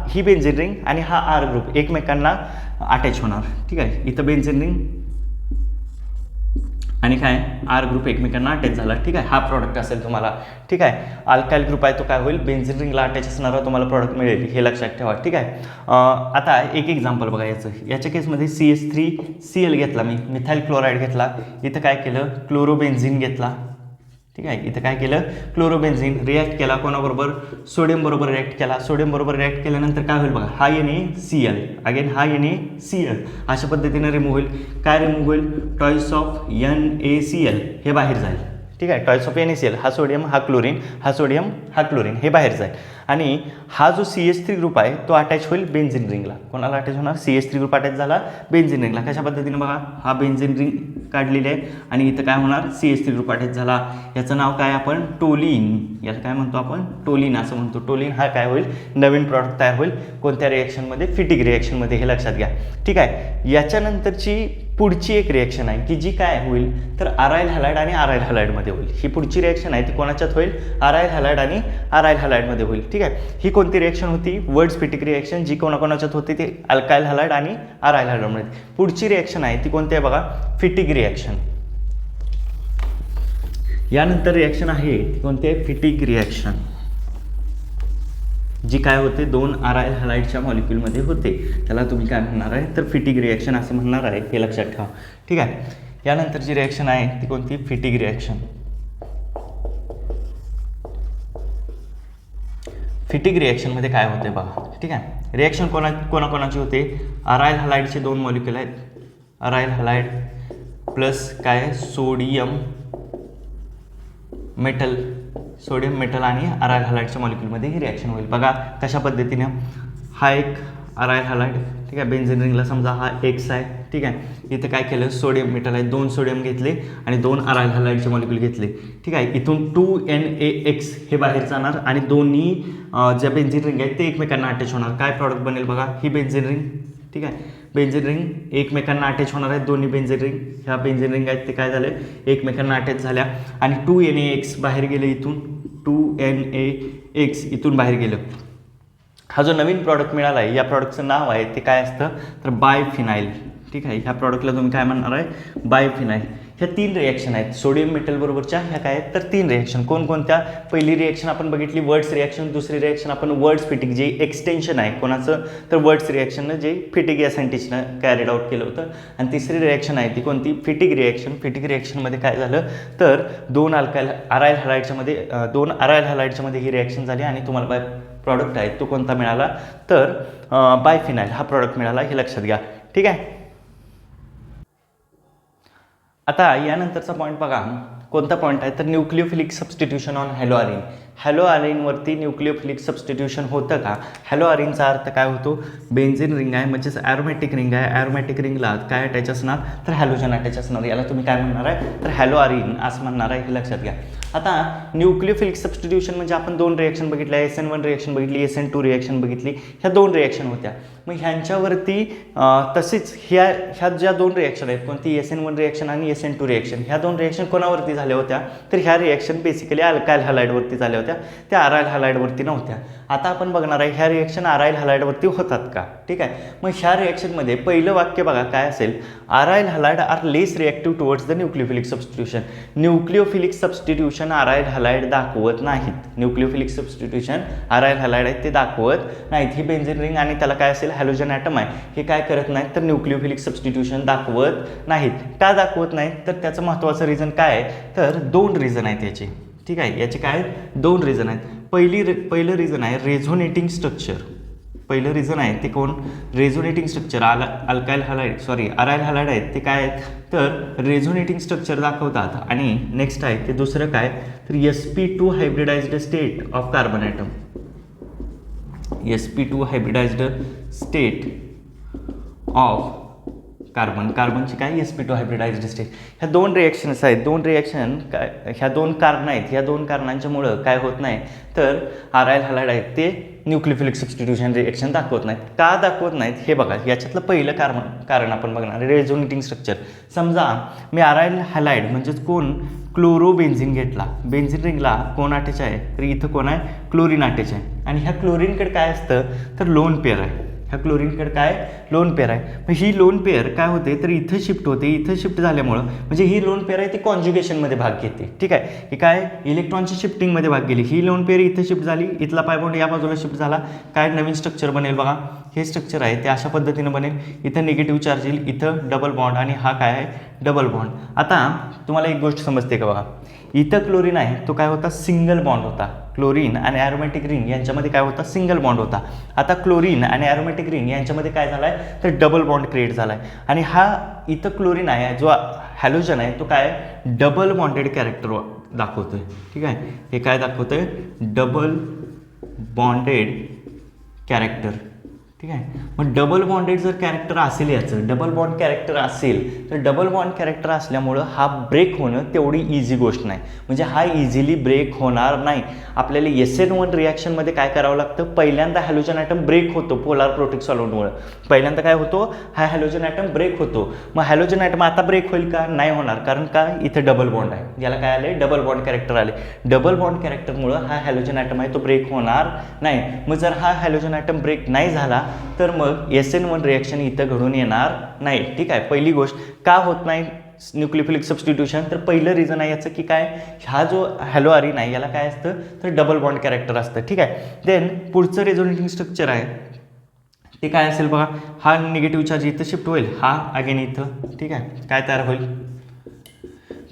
ही बेन्झीन रिंग आणि हा R ग्रुप एकमेकांना अटॅच होणार. ठीक आहे. इथं बेन्झीन रिंग आणि काय R ग्रुप एकमेकांना अटॅच झाला. ठीक आहे. हा प्रॉडक्ट असेल तुम्हाला. ठीक आहे. अल्काइल ग्रुप आहे तो काय होईल बेन्झीन रिंगला अटॅच असणारा तुम्हाला प्रॉडक्ट मिळेल, हे लक्षात ठेवा. ठीक आहे. आता एक एक्झाम्पल बघा याचं. याच्या केसमध्ये CH3Cl घेतला मी, मिथाइल क्लोराईड घेतला. इथं काय केलं क्लोरोबेन्झीन घेतला. ठीक आहे. इथं काय केलं क्लोरोबेन्झीन रिॲक्ट केला कोणाबरोबर सोडियम बरोबर रिॲक्ट केला. सोडियम बरोबर रिॲक्ट केल्यानंतर काय होईल बघा हा NaCl अगेन हा NaCl अशा पद्धतीने रिमूव्ह होईल. काय रिमूव्ह होईल टॉईस ऑफ NaCl हे बाहेर जाईल. ठीक आहे. टॉईस ऑफ NaCl हा सोडियम हा क्लोरीन, हा सोडियम हा क्लोरीन हे बाहेर जाईल. आणि हा जो CH3 ग्रुप आहे तो अटॅच होईल बेन्झीन रिंगला. कोणाला अटॅच होणार CH3 ग्रुप अटॅच झाला बेन्झीन रिंगला. कशा पद्धतीने बघा हा बेन्झीन रिंग काढलेली आहे आणि इथं काय होणार CH3 ग्रुप अटॅच झाला. याचं नाव काय आपण टोलिन, याला काय म्हणतो आपण टोलिन असं म्हणतो. टोलिन हा काय होईल नवीन प्रॉडक्ट तयार होईल कोणत्या रिॲक्शनमध्ये फिटिग रिॲक्शनमध्ये, हे लक्षात घ्या. ठीक आहे. याच्यानंतरची पुढची एक रिॲक्शन आहे की जी काय होईल तर अराइल हॅलाइड आणि अराइल हॅलाइडमध्ये होईल. ही पुढची रिॲक्शन आहे ती कोणाच्यात होईल अराइल हॅलाइड आणि अराइल हॅलाइडमध्ये होईल. ठीक आहे. ही कोणती रिॲक्शन होती वर्ड्स फिटिक रिॲक्शन जी कोणाकोणाच्यात होती ती अल्काइल हॅलाइड आणि अराइल हॅलाइडमध्ये. पुढची रिॲक्शन आहे ती कोणती आहे बघा फिटिग रिॲक्शन. यानंतर रिॲक्शन आहे ती कोणती आहे फिटिग रिॲक्शन जी काय होते दोन अराइल हॅलाइडच्या मॉलिक्यूलमध्ये होते. त्याला तुम्ही काय म्हणणार आहे तर फिटिग रिॲक्शन असं म्हणणार आहे, हे लक्षात ठेवा. ठीक आहे. यानंतर जी रिॲक्शन आहे ती कोणती फिटिग रिॲक्शन. फिटिग रिॲक्शनमध्ये काय होते बघा. ठीक आहे. रिॲक्शन कोणाकोणाची होते अराइल हॅलाइडचे दोन मॉलिक्यूल आहेत. अराइल हॅलाइड प्लस काय सोडियम मेटल, सोडियम मेटल आणि अराइल हॅलाइडच्या मॉलिक्यूलमध्ये ही रिॲक्शन होईल. बघा कशा पद्धतीने हा एक अराइल हॅलाइड. ठीक आहे. बेन्झीन रिंगला समजा हा X आहे. ठीक आहे. इथं काय केलं सोडियम मेटल आहे, दोन सोडियम घेतले आणि दोन अराइल हॅलाइडचे मॉलिक्यूल घेतले. ठीक आहे. इथून 2NaX हे बाहेर जाणार आणि दोन्ही ज्या बेन्झीन रिंग आहेत ते एकमेकांना अटॅच होणार. काय प्रॉडक्ट बनेल बघा ही बेन्झीन रिंग. ठीक आहे. बेन्झीन रिंग एकमेकांना अटॅच होणार आहेत. दोन्ही बेन्झीन रिंग ह्या बेन्झीन रिंग आहेत ते काय झाले एकमेकांना अटॅच झाल्या आणि 2NaX बाहेर गेले. इथून 2NaX इथून बाहेर गेलं. हा जो नवीन प्रॉडक्ट मिळाला आहे या प्रॉडक्टचं नाव आहे ते काय असतं तर बायफिनाइल. ठीक आहे. ह्या प्रॉडक्टला तुम्ही काय म्हणणार आहे बायफिनाइल. ह्या तीन रिॲक्शन आहेत सोडियम मेटल बरोबरच्या. ह्या काय आहेत तर तीन रिॲक्शन कोणकोणत्या. पहिली रिॲक्शन आपण बघितली वर्ड्स रिॲक्शन. दुसरी रिॲक्शन आपण वर्ड्स फिटिग जे एक्सटेन्शन आहे कोणाचं तर वर्ड्स रिॲक्शननं जे फिटिग या सायंटिस्टनं कॅरिड आउट केलं होतं. आणि तिसरी रिॲक्शन आहे ती कोणती फिटिग रिॲक्शन. फिटिग रिॲक्शनमध्ये काय झालं तर दोन अराइल हॅलाइडच्या मध्ये ही रिॲक्शन झाली आणि तुम्हाला प्रॉडक्ट आहे तो कोणता मिळाला तर बायफिनाइल हा प्रॉडक्ट मिळाला, हे लक्षात घ्या. ठीक आहे. आता यानंतरचा पॉईंट बघा कोणता पॉईंट आहे तर न्यूक्लिओफिलिक सबस्टिट्यूशन ऑन हॅलोआरिन. हॅलोआरिनवरती न्यूक्लिओफिलिक सबस्टिट्यूशन होतं का. हॅलोआरिनचा अर्थ काय होतो बेन्झीन रिंग आहे म्हणजेच ॲरोमॅटिक रिंग आहे. ॲरोमॅटिक रिंगला काय अटॅच असणार तर हॅलोजन अटॅच असणार. याला तुम्ही काय म्हणणार आहे तर हॅलोआरिन असं म्हणणार आहे, हे लक्षात घ्या. आता न्यूक्लिओफिलिक सबस्टिट्यूशन म्हणजे आपण दोन रिॲक्शन बघितल्या SN1 रिॲक्शन बघितली SN2 रिॲक्शन बघितली. ह्या दोन रिॲक्शन होत्या. मग ह्यांच्यावरती तसेच ह्या ज्या दोन रिॲक्शन आहेत कोणती SN1 रिॲक्शन आणि SN2 रिॲक्शन ह्या दोन रिॲक्शन कोणावरती झाल्या होत्या तर ह्या रिॲक्शन बेसिकली अल्काइल हॅलाइडवरती झाल्या होत्या, त्या अराइल हॅलाइडवरती नव्हत्या. आता आपण बघणार आहे ह्या रिॲक्शन अराइल हॅलाइडवरती होतात का. ठीक आहे. मग ह्या रिॲक्शनमध्ये पहिलं वाक्य बघा काय असेल aryl halide are less reactive towards the nucleophilic substitution. Nucleophilic substitution aryl halide दाखवत नाहीत. न्यूक्लिओफिलिक सबस्टिट्यूशन अराइल हॅलाइड आहेत ते दाखवत नाहीत. ही बेन्झीन रिंग आणि त्याला काय असेल हॅलोजन ॲटम आहे हे काय करत नाहीत तर न्यूक्लिओफिलिक सबस्टिट्यूशन दाखवत नाहीत. का दाखवत नाहीत तर त्याचं महत्त्वाचं रिझन काय आहे तर दोन रिझन आहेत याचे. ठीक आहे. याचे काय दोन रिझन आहेत. पहिलं रिझन आहे रेझोनेटिंग स्ट्रक्चर. पहिलं रिझन आहे ते कोण, resonating structure. Alkyl halide aryl halide आहेत ते काय आहेत, तर रेझोनेटिंग स्ट्रक्चर दाखवतात. आणि नेक्स्ट आहे ते दुसरं काय, तर sp2 hybridized state of carbon atom. sp2 hybridized state of कार्बनची काय, sp2 हायब्रिडाइज्ड स्टेट. ह्या दोन रिॲक्शन्स आहेत, ह्या दोन कारणं आहेत. ह्या दोन कारणांच्यामुळं काय होत नाही, तर अराइल हॅलाइड आहेत ते न्यूक्लियोफिलिक सबस्टिट्यूशन रिएक्शन दाखवत नाहीत. का दाखवत नाहीत हे बघा. याच्यातलं पहिलं कारण आपण बघणार रेझोनेटिंग स्ट्रक्चर. समजा मी अराइल हॅलाइड म्हणजेच कोण, क्लोरोबेन्झिन घेतला. बेन्झिन रिंगला कोण अटॅच आहे, तर इथं कोण आहे, क्लोरीन अटॅच आहे. आणि ह्या क्लोरीनकडे काय असतं, तर लोन पेअर आहे. ह्या क्लोरीनकडे काय, लोन पेअर आहे. मग ही लोन पेअर काय होते, तर इथं शिफ्ट होते. इथं शिफ्ट झाल्यामुळं म्हणजे ही लोन पेअर आहे ती कॉन्ज्युगेशनमध्ये भाग घेते. ठीक आहे, ही काय इलेक्ट्रॉनची शिफ्टिंगमध्ये भाग गेली. ही लोन पेअर इथं शिफ्ट झाली, इथला पाय बॉन्ड या बाजूला शिफ्ट झाला. काय नवीन स्ट्रक्चर बनेल बघा. हे स्ट्रक्चर आहे ते अशा पद्धतीनं बनेल. इथं निगेटिव्ह चार्ज येईल, इथं डबल बॉन्ड आणि हा काय आहे, डबल बॉन्ड. आता तुम्हाला एक गोष्ट समजते का बघा, इथं क्लोरीन आहे तो काय होता, सिंगल बॉन्ड होता. क्लोरीन आणि ॲरोमॅटिक रिंग यांच्यामध्ये काय होता, सिंगल बॉन्ड होता. आता क्लोरीन आणि ॲरोमॅटिक रिंग यांच्यामध्ये काय झाला आहे, तर डबल बॉन्ड क्रिएट झाला आहे. आणि हा इथं क्लोरीन आहे जो हॅलोजन आहे तो काय, डबल बॉन्डेड कॅरेक्टर दाखवतोय. ठीक आहे, हे काय दाखवतोय, डबल बॉन्डेड कॅरेक्टर. ठीक आहे, मग डबल बॉन्डेड जर कॅरेक्टर असेल, याचं डबल बॉन्ड कॅरेक्टर असेल, तर डबल बॉन्ड कॅरेक्टर असल्यामुळं हा ब्रेक होणं तेवढी इझी गोष्ट नाही. म्हणजे हा इझिली ब्रेक होणार नाही. आपल्याला SN1 रिॲक्शनमध्ये काय करावं लागतं, पहिल्यांदा हॅलोजन ॲटम ब्रेक होतो पोलार प्रोटिक सॉल्व्हेंटमुळे. पहिल्यांदा काय होतो, हा हॅलोजन ॲटम ब्रेक होतो. मग हॅलोजन ॲटम आता ब्रेक होईल का, नाही होणार. कारण का, इथं डबल बॉन्ड आहे. याला काय आले, डबल बॉन्ड कॅरेक्टर आले. डबल बॉन्ड कॅरेक्टरमुळं हा हॅलोजन ॲटम आहे तो ब्रेक होणार नाही. मग जर हा हॅलोजन ॲटम ब्रेक नाही झाला तर मग SN1 रिॲक्शन इथं घडून येणार नाही. ठीक आहे, पहिली गोष्ट का होत नाही न्यूक्लियोफिलिक सबस्टिट्यूशन, तर पहिलं रिझन आहे याचं की काय, हा जो हॅलो आरिन आहे याला काय असतं, तर डबल बॉन्ड कॅरेक्टर असतं. ठीक आहे, देन पुढचं रेझोनेटिंग स्ट्रक्चर आहे ते काय असेल बघा. हा निगेटिव्ह चार्ज इथं शिफ्ट होईल, हा अगेन इथं. ठीक आहे, काय तयार होईल,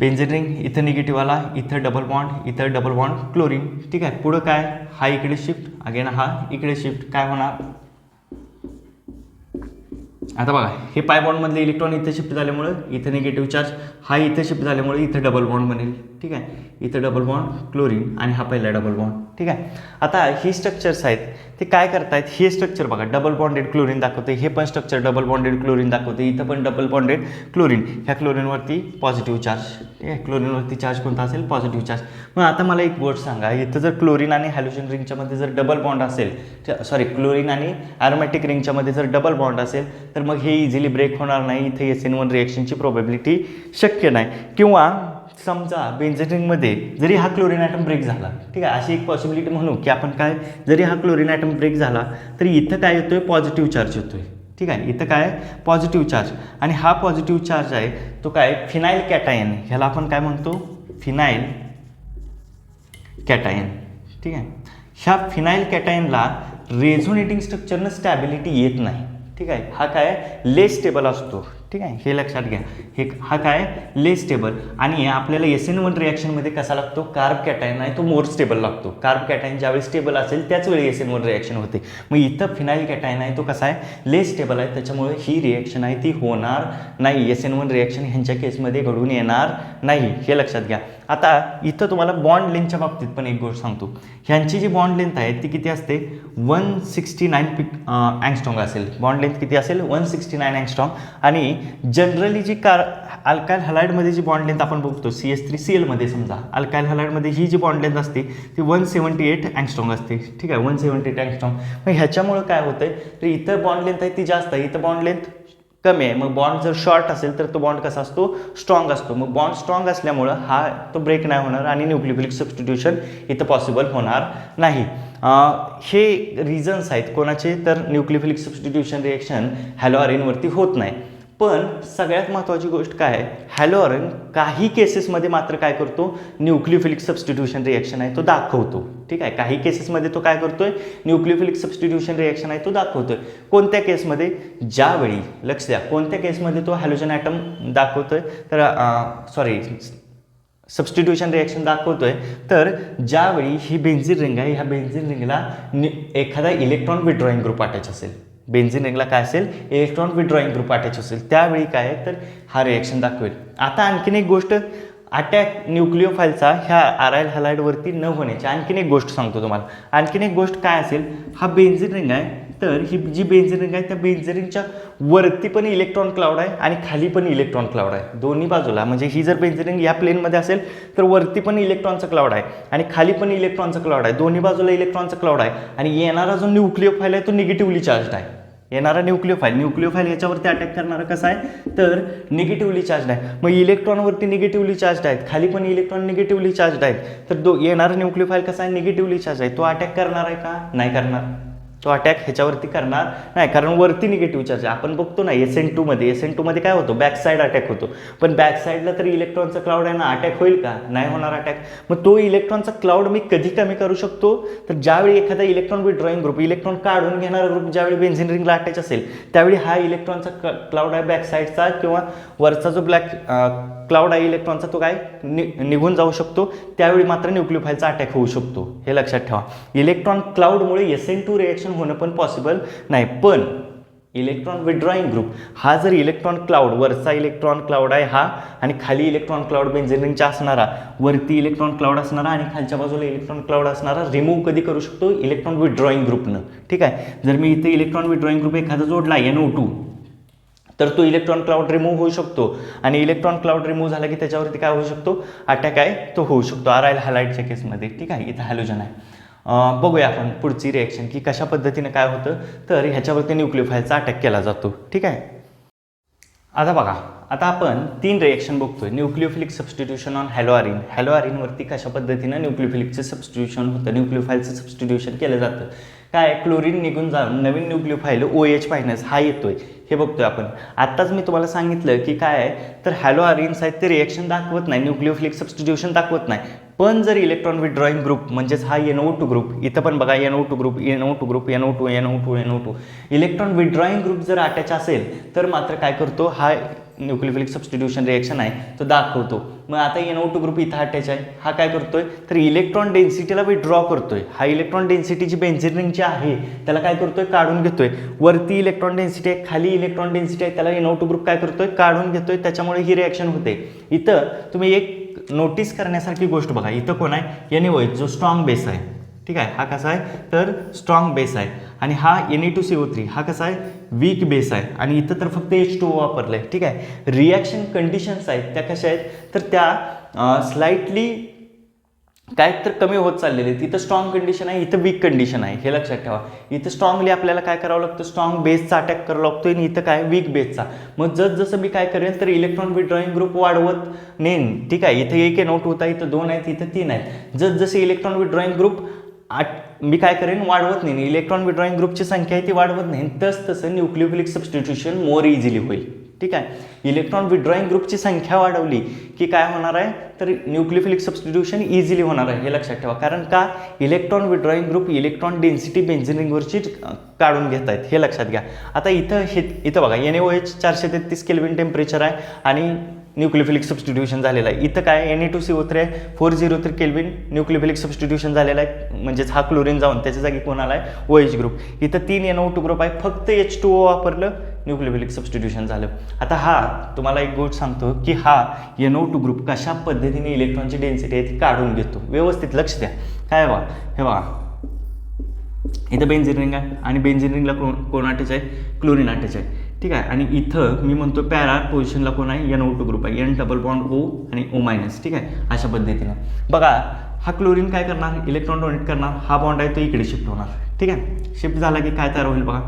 बेन्झीन रिंग. इथं निगेटिव्ह आला, इथं डबल बॉन्ड, इथं डबल बॉन्ड क्लोरीन. ठीक आहे, पुढं काय, हा इकडे शिफ्ट, अगेन हा इकडे शिफ्ट. काय होणार, आता बघा हे पाय बॉन्डमधले इलेक्ट्रॉन इथं शिफ्ट झाल्यामुळं इथं निगेटिव्ह चार्ज, हा इथं शिफ्ट झाल्यामुळे इथं डबल बॉन्ड बनेल. ठीक आहे, इथं डबल बॉन्ड क्लोरीन आणि हा पहिला डबल बॉन्ड. ठीक आहे, आता ही स्ट्रक्चर्स आहेत ते काय करतायत, हे स्ट्रक्चर बघा डबल बॉन्डेड क्लोरीन दाखवते, हे पण स्ट्रक्चर डबल बॉन्डेड क्लोरीन दाखवते, इथं पण डबल बॉन्डेड क्लोरीन. ह्या क्लोरीनवरती पॉझिटिव्ह चार्ज. ठीक आहे, क्लोरीनवरती चार्ज कोणता असेल, पॉझिटिव्ह चार्ज. मग आता मला एक गोष्ट सांगा, इथं जर क्लोरीन आणि हॅलोजन रिंगच्या मध्ये जर डबल बॉन्ड असेल, क्लोरीन आणि ॲरोमॅटिक रिंगच्या मध्ये जर डबल बॉन्ड असेल, तर मग हे इझिली ब्रेक होणार नाही. इथे SN1 रिॲक्शनची प्रोबॅबिलिटी शक्य नाही. किंवा समजा बेन्झीन रिंगमध्ये जरी हा क्लोरीन ॲटम ब्रेक झाला, ठीक आहे, अशी एक पॉसिबिलिटी म्हणू की आपण काय, जरी हा क्लोरीन ॲटम ब्रेक झाला तरी इथं काय येतोय, पॉझिटिव्ह चार्ज येतोय. ठीक आहे, इथं काय, पॉझिटिव्ह चार्ज. आणि हा पॉझिटिव्ह चार्ज आहे तो काय, फिनाइल कॅटायन. ह्याला आपण काय म्हणतो, फिनाइल कॅटायन. ठीक आहे, ह्या फिनाइल कॅटायनला रेझोनेटिंग स्ट्रक्चरनं स्टॅबिलिटी येत नाही. ठीक आहे, हा काय, लेस स्टेबल असतो. ठीक आहे, हे लक्षात घ्या, हा काय, लेस स्टेबल. आणि आपल्याला SN1 रिॲक्शनमध्ये कसा लागतो, कार्ब कॅटायन आहे तो मोर स्टेबल लागतो. कार्ब कॅटायन ज्यावेळी स्टेबल असेल त्याच वेळी SN1 रिॲक्शन होते. मग इथं फिनाइल कॅटायन आहे तो कसा आहे, लेस स्टेबल आहे, त्याच्यामुळे ही रिॲक्शन आहे ती होणार नाही. SN1 रिॲक्शन ह्यांच्या केसमध्ये घडून येणार नाही, हे लक्षात घ्या. आता इथं तुम्हाला बॉन्ड लेंथच्या बाबतीत पण एक गोष्ट सांगतो. ह्यांची जी बॉन्ड लेंथ आहे ती किती असते, 169 अँगस्ट्रॉंग असेल. बॉन्ड लेंथ किती असेल, 169 अँगस्ट्रॉंग. आणि जनरली जी अल्काइल हॅलाइडमध्ये जी बॉन्ड लेंथ आपण बघतो CH3Cl मध्ये, समजा अल्काइल हॅलाइडमध्ये ही जी बॉन्ड लेंथ असते ती 178 अँगस्ट्रॉंग असते. ठीक आहे, 178 अँगस्ट्रॉंग. मग ह्याच्यामुळे काय होतंय, तर इथं बॉन्ड लेंथ आहे ती जास्त आहे, इथं बॉन्ड लेंथ कमी आहे. मग बॉन्ड जर शॉर्ट असेल तर तो बॉन्ड कसा असतो, स्ट्रॉंग असतो. मग बॉन्ड स्ट्रॉंग असल्यामुळं हा तो ब्रेक नाही होणार आणि न्यूक्लियोफिलिक सबस्टिट्यूशन इथं पॉसिबल होणार नाही. हे रिझन्स आहेत कोणाचे, तर न्यूक्लियोफिलिक सबस्टिट्यूशन रिॲक्शन हॅलो आरिनवरती होत नाही. पण सगळ्यात महत्त्वाची गोष्ट काय आहे, हॅलो आरिन काही केसेसमध्ये मात्र काय करतो, न्यूक्लियोफिलिक सबस्टिट्यूशन रिॲक्शन आहे तो दाखवतो. ठीक आहे, काही केसेसमध्ये तो काय करतोय, न्यूक्लियोफिलिक सबस्टिट्यूशन रिॲक्शन आहे तो दाखवतोय. कोणत्या केसमध्ये, ज्यावेळी, लक्ष द्या, कोणत्या केसमध्ये तो हॅलोजन ॲटम दाखवतोय, तर सबस्टिट्यूशन रिॲक्शन दाखवतोय, तर ज्यावेळी ही बेन्झीन रिंग आहे, ह्या बेन्झीन रिंगला एखादा इलेक्ट्रॉन विड्रॉइंग ग्रुप अटॅच असेल, बेन्झीन रिंगला काय असेल, इलेक्ट्रॉन विड्रॉइंग ग्रुप अटॅच असेल, त्यावेळी काय आहे तर हा रिॲक्शन दाखवेल. आता आणखीन एक गोष्ट, अटॅक न्यूक्लिओफाईलचा ह्या अरायल हॅलाइडवरती न होण्याची आणखीन एक गोष्ट सांगतो तुम्हाला. आणखीन एक गोष्ट काय असेल, हा बेन्झीन रिंग आहे, तर ही जी बेन्झीन रिंग आहे त्या बेन्झीन रिंगच्या वरती पण इलेक्ट्रॉन क्लाउड आहे आणि खाली पण इलेक्ट्रॉन क्लाउड आहे, दोन्ही बाजूला. म्हणजे ही जर बेन्झीन रिंग या प्लेनमध्ये असेल तर वरती पण इलेक्ट्रॉनचा क्लाउड आहे आणि खाली पण इलेक्ट्रॉनचा क्लाउड आहे, दोन्ही बाजूला इलेक्ट्रॉनचा क्लाउड आहे. आणि येणारा जो न्यूक्लिओफाईल आहे तो निगेटिव्हली चार्ज आहे. येणारा न्यूक्लिओफाईल याच्यावरती अटॅक करणारा कसा आहे तर निगेटिव्हली चार्ज आहे. मग इलेक्ट्रॉनवरती निगेटिव्हली चार्ज आहेत, खाली पण इलेक्ट्रॉन निगेटिव्हली चार्ज आहेत, तर येणारा न्यूक्लिओफाईल कसा आहे निगेटिव्हली चार्ज आहे. तो अटॅक करणार आहे का नाही करणार, तो अटॅक ह्याच्यावरती करणार नाही, कारण वरती निगेटिव्ह चार्ज आहे. आपण बघतो ना SN2 मध्ये काय होतो, बॅक साईड अटॅक होतो, पण बॅक साईडला तर इलेक्ट्रॉनचा क्लाउड आहे ना, अटॅक होईल का, नाही होणार अटॅक. मग तो इलेक्ट्रॉनचा क्लाउड मी कधी कमी करू शकतो तर ज्यावेळी एखादा इलेक्ट्रॉन विड्रॉइंग ग्रुप, इलेक्ट्रॉन काढून घेणारा ग्रुप ज्यावेळी बेन्झीन रिंगला अटॅच असेल, त्यावेळी हा इलेक्ट्रॉनचा क्लाउड आहे बॅक साईडचा किंवा वरचा जो ब्लॅक क्लाउड आहे इलेक्ट्रॉनचा तो काय निघून जाऊ शकतो, त्यावेळी मात्र न्यूक्लिओफाईलचा अटॅक होऊ शकतो. हे लक्षात ठेवा. इलेक्ट्रॉन क्लाउडमुळे SN2 रिएक्शन होणं पण पॉसिबल नाही, पण इलेक्ट्रॉन विड्रॉइंग ग्रुप हा जर इलेक्ट्रॉन क्लाउड, वरचा इलेक्ट्रॉन क्लाउड आहे हा आणि खाली इलेक्ट्रॉन क्लाउड बेन्झीन रिंगचा असणारा, वरती इलेक्ट्रॉन क्लाउड असणारा आणि खालच्या बाजूला इलेक्ट्रॉन क्लाउड असणारा रिमूव्ह कधी करू शकतो, इलेक्ट्रॉन विड्रॉइंग ग्रुपनं. ठीक आहे. जर मी इथे इलेक्ट्रॉन विड्रॉइंग ग्रुप एखादा जोडला NO2, तर तो इलेक्ट्रॉन क्लाउड रिमूव्ह होऊ शकतो आणि इलेक्ट्रॉन क्लाउड रिमूव्ह झाला की त्याच्यावरती काय होऊ शकतो, अटॅक आहे तो होऊ शकतो अरायल हॅलाइडच्या केसमध्ये. ठीक आहे. इथं हॅलोजन आहे. बघूया आपण पुढची रिॲक्शन की कशा पद्धतीने काय होतं, तर ह्याच्यावरती न्यूक्लिओफाईलचा अटॅक केला जातो. ठीक आहे. आता बघा, आता आपण 3 रिॲक्शन बघतोय. न्यूक्लिओफिलिक सबस्टिट्यूशन ऑन हॅलोआरिन, हॅलोआरिनवरती कशा पद्धतीनं न्यूक्लिओफिलिकचं सबस्टिट्यूशन होतं, न्यूक्लिओफाईलचं सबस्टिट्यूशन केलं जातं. काय, क्लोरीन निघून जाऊन नवीन न्यूक्लिओफाईल OH- हा येतोय, हे बघतोय आपण. आत्ताच मी तुम्हाला सांगितलं की काय आहे तर हॅलोआरिन्स आहेत ते रिॲक्शन दाखवत नाही, न्यूक्लिओफिलिक सबस्टिट्यूशन दाखवत नाही. पण जर इलेक्ट्रॉन विड्रॉइंग ग्रुप म्हणजेच हा NO2 ग्रुप, इथं पण बघा NO2 group, NO2 electron withdrawing group जर अटॅच असेल तर मात्र काय करतो, हा न्यूक्लिओफिलिक सबस्टिट्यूशन रिॲक्शन आहे तो दाखवतो. मग आता NO2 ग्रुप इथं अटॅच आहे, हा काय करतोय तर इलेक्ट्रॉन डेन्सिटीला विड्रॉ करतोय. हा इलेक्ट्रॉन डेन्सिटी जी बेन्झीन रिंगची आहे त्याला काय करतोय, काढून घेतोय. वरती इलेक्ट्रॉन डेन्सिटी आहे, खाली इलेक्ट्रॉन डेन्सिटी आहे, त्याला NO2 ग्रुप काय करतोय, काढून घेतोय. त्याच्यामुळे ही रिॲक्शन होते. इथं तुम्ही एक नोटीस करण्यासारखी गोष्ट बघा, इथं कोण आहे NaOH जो स्ट्रॉंग बेस आहे. ठीक आहे. हा कसा आहे तर स्ट्रॉंग बेस आहे आणि हा Na2CO3 हा कसा आहे वीक बेस आहे आणि इथं तर फक्त H2O वापरलं आहे. ठीक आहे. रिॲक्शन कंडिशन्स आहेत त्या कशा आहेत तर त्या स्लाइटली काय तर कमी होत चाललेले आहेत. इथं स्ट्रॉंग कंडिशन आहे, इथं वीक कंडिशन आहे, हे लक्षात ठेवा. इथं स्ट्रॉंगली आपल्याला काय करावं लागतं, स्ट्रॉंग बेसचा अटॅक करावं लागतो आणि इथं काय वीक बेसचा. मग जसं मी काय करेल तर इलेक्ट्रॉन विड्रॉइंग ग्रुप वाढवत नेन. ठीक आहे. इथं 1 NO2 होता, इथं 2 आहेत, इथं 3 आहेत. जसे इलेक्ट्रॉन विड्रॉइंग ग्रुप मी काय करेन वाढवत नाही, इलेक्ट्रॉन विड्रॉइंग ग्रुपची संख्या आहे ती वाढवत नाही, तसं न्यूक्लिओफिलिक सबस्टिट्यूशन मोर इझिली होईल. ठीक आहे. इलेक्ट्रॉन विड्रॉइंग ग्रुपची संख्या वाढवली की काय होणार आहे तर न्यूक्लिओफिलिक सबस्टिट्यूशन इझिली होणार आहे, हे लक्षात ठेवा. कारण का electron withdrawing group electron density benzene रिंगवरची काढून घेत आहेत, हे लक्षात घ्या. आता इथं बघा NaOH 433 केल्विन टेम्परेचर आहे आणि न्यूक्लिओफिलिक सबस्टिट्यूशन झालेलं आहे. इथं काय Na2CO3 आहे 403 केल्विन न्यूक्लिओफिलिक सबस्टिट्यूशन झालेलं आहे, म्हणजेच हा क्लोरीन जाऊन त्याच्या जागी कोण आला आहे OH ग्रुप. इथं 3 NO2 ग्रुप आहे, फक्त H2O वापरलं, न्यूक्लिओफिलिक सबस्टिट्यूशन झालं. आता हा तुम्हाला एक गोष्ट सांगतो की हा NO2 ग्रुप कशा पद्धतीने इलेक्ट्रॉनची डेन्सिटी आहे ती काढून घेतो. व्यवस्थित लक्ष द्या. काय बघा, हे बघा इथं बेन्झीन रिंग आहे आणि बेन्झीन रिंगला कोण अटॅच आहे, क्लोरीन अटॅच आहे. ठीक आहे. आणि इथं मी म्हणतो पॅरा पोझिशनला कोण आहे NO2 ग्रुप आहे, N डबल बॉन्ड O आणि O-. ठीक आहे. अशा पद्धतीनं बघा हा क्लोरीन काय करणार, इलेक्ट्रॉन डोनेट करणार, हा बॉन्ड आहे तो इकडे शिफ्ट होणार. ठीक आहे. शिफ्ट झाला की काय तयार होईल बघा.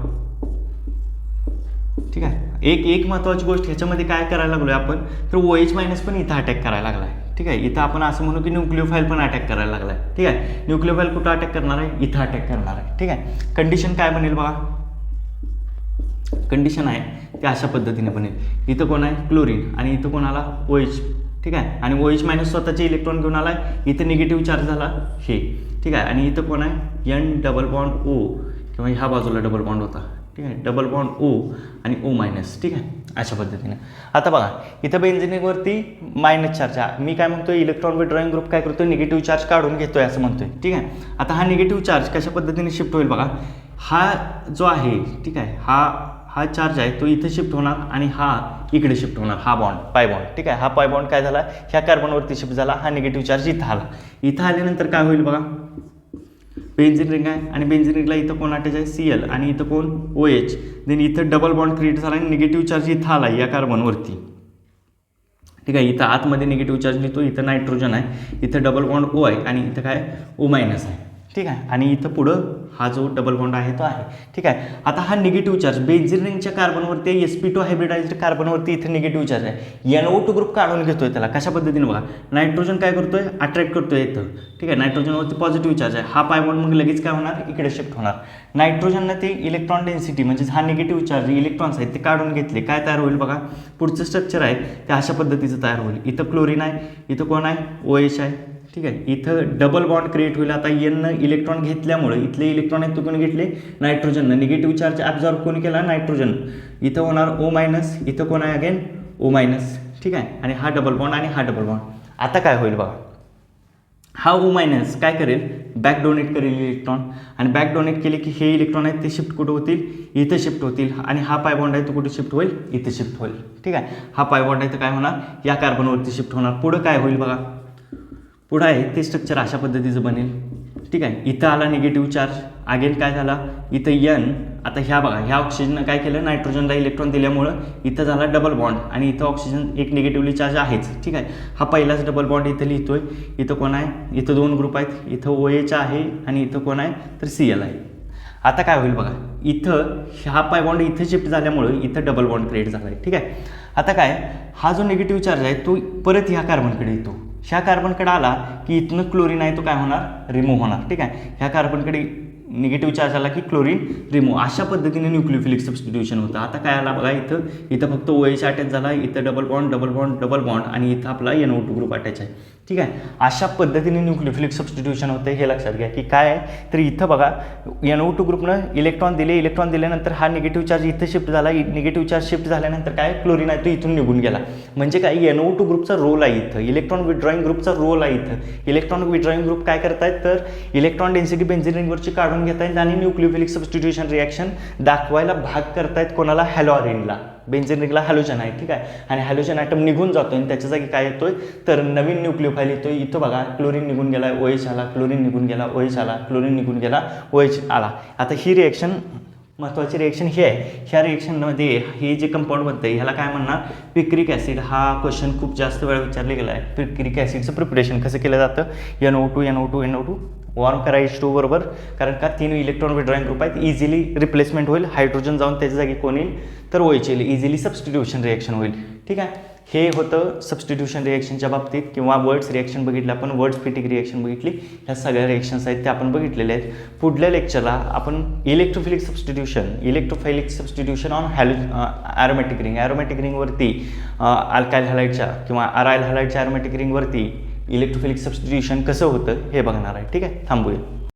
ठीक आहे. एक महत्त्वाची गोष्ट ह्याच्यामध्ये काय करायला लागलोय आपण तर OH- पण इथं अटॅक करायला लागला आहे. ठीक आहे. इथं आपण असं म्हणू की न्यूक्लिओफाईल पण अटॅक करायला लागला आहे. ठीक आहे. न्यूक्लिओफाईल कुठं अटॅक करणार आहे, इथं अटॅक करणार आहे. ठीक आहे. कंडिशन काय बनेल बघा, कंडिशन आहे ते अशा पद्धतीने बनेल. इथं कोण आहे क्लोरीन आणि इथं कोण आला OH. ठीक आहे. आणि OH- स्वतःचे इलेक्ट्रॉन घेऊन आला आहे, इथं निगेटिव्ह चार्ज झाला हे. ठीक आहे. आणि इथं कोण आहे N डबल बॉन्ड O किंवा ह्या बाजूला डबल बॉन्ड होता. ठीक आहे. डबल बॉन्ड O आणि O-. ठीक आहे. अशा पद्धतीने. आता बघा इथं बेन्झिनवरती मायनस चार्ज आहे. मी काय म्हणतोय, इलेक्ट्रॉन विड्रॉइंग ग्रुप काय करतोय, निगेटिव्ह चार्ज काढून घेतोय असं म्हणतोय. ठीक आहे. आता हा निगेटिव्ह चार्ज कशा पद्धतीने शिफ्ट होईल बघा. हा जो आहे, ठीक आहे, हा चार्ज आहे तो इथे शिफ्ट होणार आणि हा इकडे शिफ्ट होणार, हा बॉन्ड पाय बॉन्ड. ठीक आहे. हा पाय बॉन्ड काय झाला, ह्या कार्बनवरती शिफ्ट झाला. हा निगेटिव्ह चार्ज इथं आला. इथं आल्यानंतर काय होईल बघा, बेन्झीन रिंग आहे आणि बेन्झीन रिंगला इथं कोण अटॅच आहे, Cl, आणि इथं कोण, OH. देन इथं डबल बॉन्ड क्रिएट झाला आणि निगेटिव्ह चार्ज इथं आला या कार्बनवरती. ठीक आहे. इथं आतमध्ये निगेटिव्ह चार्ज लिहितो, इथं नायट्रोजन आहे, इथं डबल बॉन्ड O आहे आणि इथं काय O- आहे. ठीक आहे. आणि इथं पुढं हा जो डबल बॉन्ड आहे तो आहे. ठीक आहे. आता हा निगेटिव्ह चार्ज बेन्झीन रिंगच्या कार्बनवरती, sp2 हायब्रिडाइज्ड कार्बनवरती इथं निगेटिव्ह चार्ज आहे. NO2 ग्रुप काढून घेतोय त्याला. कशा पद्धतीने बघा, नायट्रोजन काय करतोय, अट्रॅक्ट करतोय इथं. ठीक आहे. नायट्रोजनवरती पॉझिटिव्ह चार्ज आहे. हा पाय बॉन्ड मग लगेच काय होणार, इकडे शिफ्ट होणार. नायट्रोजननं ते इलेक्ट्रॉन डेन्सिटी म्हणजे हा निगेटिव्ह चार्ज, इलेक्ट्रॉन्स आहेत ते काढून घेतले. काय तयार होईल बघा, पुढचं स्ट्रक्चर आहे ते अशा पद्धतीचं तयार होईल. इथं क्लोरीन आहे, इथं कोण आहे, OH आहे. ठीक आहे. इथं डबल बॉन्ड क्रिएट होईल. आता N इलेक्ट्रॉन घेतल्यामुळे इथले इलेक्ट्रॉन आहेत तो कोणी घेतले, नायट्रोजननं. निगेटिव्ह चार्ज ॲब्झॉर्ब कोणी केला, नायट्रोजन. इथं होणार O-, इथं कोण आहे अगेन O-. ठीक आहे. आणि हा डबल बॉन्ड आणि हा डबल बॉन्ड. आता काय होईल बघा, हा O- काय करेल, बॅक डोनेट करेल इलेक्ट्रॉन. आणि बॅक डोनेट केले की हे इलेक्ट्रॉन आहेत ते शिफ्ट कुठं होतील, इथं शिफ्ट होतील. आणि हा पाय बॉन्ड आहे तो कुठे शिफ्ट होईल, इथं शिफ्ट होईल. ठीक आहे. हा पाय बॉन्ड आहे तर काय होणार, या कार्बनवरती शिफ्ट होणार. पुढं काय होईल बघा, पुढं आहे ते स्ट्रक्चर अशा पद्धतीचं बनेल. ठीक आहे. इथं आला निगेटिव्ह चार्ज, अगेन काय झाला, इथं N. आता ह्या बघा, ह्या ऑक्सिजननं काय केलं, नायट्रोजनला इलेक्ट्रॉन दिल्यामुळं इथं झाला डबल बॉन्ड आणि इथं ऑक्सिजन एक निगेटिव्हली चार्ज आहेच. ठीक आहे. हा पहिलाच डबल बॉन्ड इथं लिहितोय. इथं कोण आहे, इथं 2 ग्रुप आहेत, इथं OH आहे आणि इथं कोण आहे तर Cl आहे. आता काय होईल बघा, इथं हा पाय बॉन्ड इथं शिफ्ट झाल्यामुळं इथं डबल बॉन्ड क्रिएट झाला आहे. ठीक आहे. आता काय, हा जो निगेटिव्ह चार्ज आहे तो परत ह्या कार्बनकडे येतो. ह्या कार्बनकडे आला की इथनं क्लोरीन आहे तो काय होणार, रिमूव्ह होणार. ठीक आहे. ह्या कार्बनकडे निगेटिव्ह चार्ज आला की क्लोरीन रिमूव्ह. अशा पद्धतीने न्यूक्लियोफिलिक सबस्टिट्यूशन होतं. आता काय आला बघा, इथं फक्त OH अटॅच झाला, इथं double bond double bond double bond आणि इथं आपला NO2 ग्रुप अटॅच आहे. ठीक आहे. अशा पद्धतीने न्यूक्लियोफिलिक सबस्टिट्यूशन होते. हे लक्षात घ्या की काय आहे, तर इथं बघा NO2 ग्रुपनं इलेक्ट्रॉन दिल्यानंतर हा निगेटिव्ह चार्ज इथं शिफ्ट झाला. निगेटिव्ह चार्ज शिफ्ट झाल्यानंतर काय, क्लोरीन आहे तो इथून निघून गेला. म्हणजे काय, NO2 ग्रुपचा रोल आहे इथं, इलेक्ट्रॉन विड्रॉइंग ग्रुपचा रोल आहे इथं. इलेक्ट्रॉन विड्रॉइंग ग्रुप काय करतायत, तर इलेक्ट्रॉन डेन्सिटी बेन्झीन रिंगवरची काढून घेत आहेत आणि न्यूक्लियोफिलिक सबस्टिट्यूशन रिॲक्शन दाखवायला भाग करतायत कोणाला, हॅलोअरिनला. बेन्झीन रिंगला हॅलोजन आहे. ठीक आहे. आणि हॅलोजन ॲटम निघून जातोय आणि त्याच्या जागी काय येतोय, तर नवीन न्यूक्लियोफाईल येतोय. इथं बघा क्लोरीन निघून गेला, OH आला, क्लोरीन निघून गेला, OH आला, क्लोरीन निघून गेला, OH आला. आता ही रिॲक्शन महत्त्वाची रिॲक्शन ही आहे. ह्या रिॲक्शनमध्ये हे जे कंपाऊंड बनतं ह्याला काय म्हणणार, पिक्रिक ॲसिड. हा क्वेश्चन खूप जास्त वेळा विचारले गेला आहे. पिक्रिक ॲसिडचं प्रिपरेशन कसं केलं जातं, NO2 वॉर्म करा H2 बरोबर, कारण का 3 इलेक्ट्रॉन विड्रॉइंग ग्रुप आहेत, इझिली रिप्लेसमेंट होईल. हायड्रोजन जाऊन त्याच्या जागी कोण येईल, तर OH येईल. इझिली सबस्टिट्यूशन रिॲक्शन होईल. ठीक आहे. हे होतं सबस्टिट्यूशन रिॲक्शनच्या बाबतीत, किंवा वर्ड्स रिॲक्शन बघितलं आपण, वर्ड्स फिटिक रिॲक्शन बघितली. ह्या सगळ्या रिॲक्शन्स आहेत त्या आपण बघितलेले आहेत. पुढल्या लेक्चरला आपण इलेक्ट्रोफिलिक सबस्टिट्यूशन ऑन ॲरोमॅटिक रिंगवरती, अल्काइल हॅलाइडच्या किंवा अराइल हॅलाइडच्या ॲरोमॅटिक रिंगवरती इलेक्ट्रोफिलिक सबस्टिट्यूशन कसं होतं हे बघणार आहे. ठीक आहे. थांबूया.